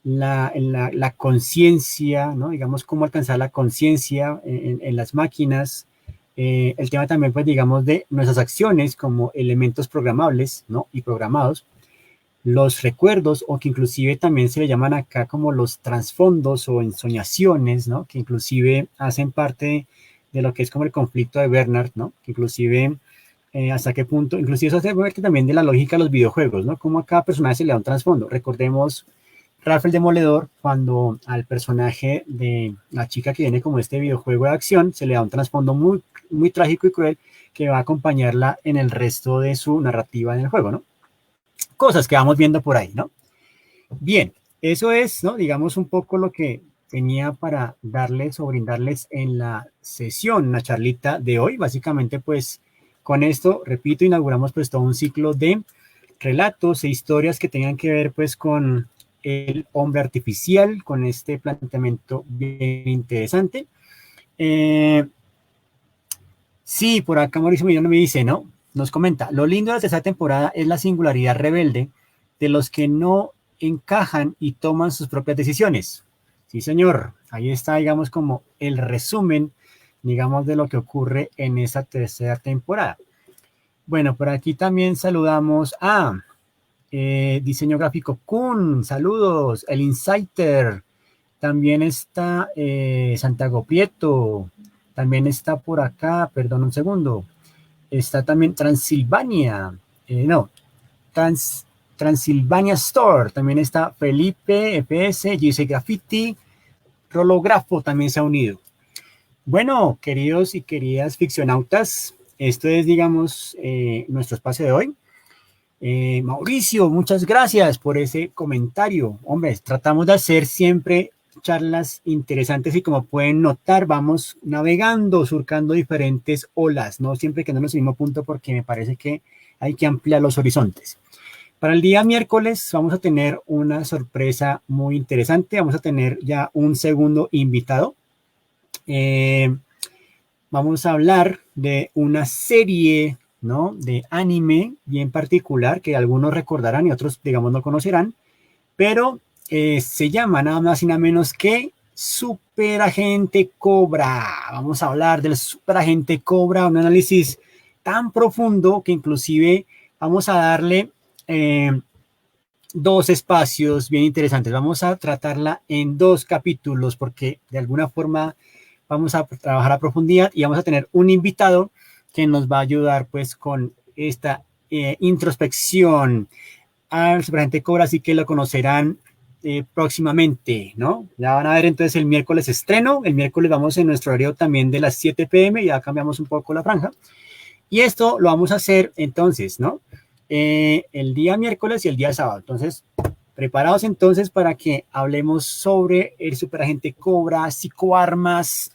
la conciencia, ¿no? Digamos, cómo alcanzar la conciencia en las máquinas. El tema también, pues, digamos, de nuestras acciones como elementos programables, ¿no? Y programados. Los recuerdos, o que inclusive también se le llaman acá como los trasfondos o ensoñaciones, ¿no? Que inclusive hacen parte de lo que es como el conflicto de Bernard, ¿no? Que inclusive hasta qué punto, inclusive eso hace parte también de la lógica de los videojuegos, ¿no? Como a cada personaje se le da un trasfondo. Recordemos Ralph el Demoledor, cuando al personaje de la chica que viene como este videojuego de acción se le da un trasfondo muy, muy trágico y cruel que va a acompañarla en el resto de su narrativa en el juego, ¿no? Cosas que vamos viendo por ahí, ¿no? Bien, eso es, ¿no? Digamos un poco lo que tenía para darles o brindarles en la sesión, la charlita de hoy. Básicamente, pues con esto, repito, inauguramos pues todo un ciclo de relatos e historias que tengan que ver pues con el hombre artificial, con este planteamiento bien interesante. Sí, por acá Mauricio Millón me dice, ¿no? Nos comenta, lo lindo de la tercera temporada es la singularidad rebelde de los que no encajan y toman sus propias decisiones. Sí, señor, ahí está, digamos, como el resumen, digamos, de lo que ocurre en esa tercera temporada. Bueno, por aquí también saludamos a diseño gráfico Kun, saludos, el Insider, también está Santiago Prieto, también está por acá, perdón un segundo, está también Transilvania, no, Transilvania Store, también está Felipe, EPS, GC Graffiti, Rolografo también se ha unido. Bueno, queridos y queridas ficcionautas, esto es, digamos, nuestro espacio de hoy. Mauricio, muchas gracias por ese comentario. Hombre, tratamos de hacer siempre charlas interesantes y como pueden notar, vamos navegando, surcando diferentes olas, no siempre quedándonos en el mismo punto porque me parece que hay que ampliar los horizontes. Para el día miércoles vamos a tener una sorpresa muy interesante, vamos a tener ya un segundo invitado. Vamos a hablar de una serie, ¿no? De anime bien particular que algunos recordarán y otros, digamos, no conocerán, pero se llama nada más y nada menos que Super Agente Cobra. Vamos a hablar del Super Agente Cobra, un análisis tan profundo que inclusive vamos a darle dos espacios bien interesantes. Vamos a tratarla en dos capítulos porque de alguna forma vamos a trabajar a profundidad y vamos a tener un invitado que nos va a ayudar pues con esta introspección al Superagente Cobra, así que lo conocerán próximamente, ¿no? Ya van a ver entonces el miércoles estreno, el miércoles vamos en nuestro horario también de las 7 p.m., ya cambiamos un poco la franja, y esto lo vamos a hacer entonces, ¿no? El día miércoles y el día sábado, entonces preparados entonces para que hablemos sobre el Superagente Cobra, psicoarmas,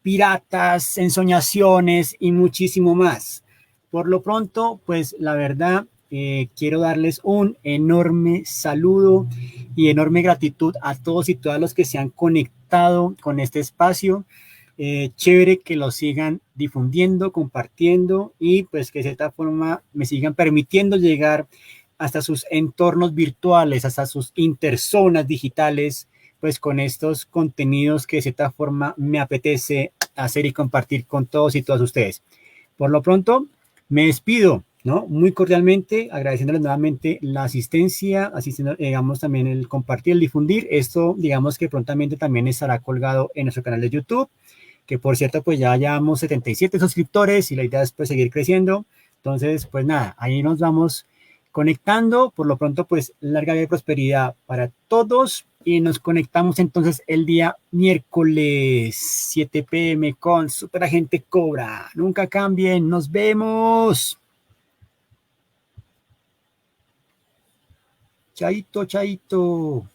piratas, ensoñaciones y muchísimo más. Por lo pronto, pues la verdad, quiero darles un enorme saludo y enorme gratitud a todos y todas los que se han conectado con este espacio. Chévere que lo sigan difundiendo, compartiendo y pues que de cierta forma me sigan permitiendo llegar hasta sus entornos virtuales, hasta sus interzonas digitales, pues con estos contenidos que de cierta forma me apetece hacer y compartir con todos y todas ustedes. Por lo pronto, me despido, ¿no? Muy cordialmente, agradeciéndoles nuevamente la asistencia, asistiendo, digamos, también el compartir, el difundir. Esto, digamos que prontamente también estará colgado en nuestro canal de YouTube, que por cierto, pues ya llevamos 77 suscriptores y la idea es pues seguir creciendo. Entonces, pues nada, ahí nos vamos conectando. Por lo pronto, pues larga vida y prosperidad para todos y nos conectamos entonces el día miércoles 7 p.m. con Superagente Cobra. Nunca cambien, nos vemos. Chaito, chaito.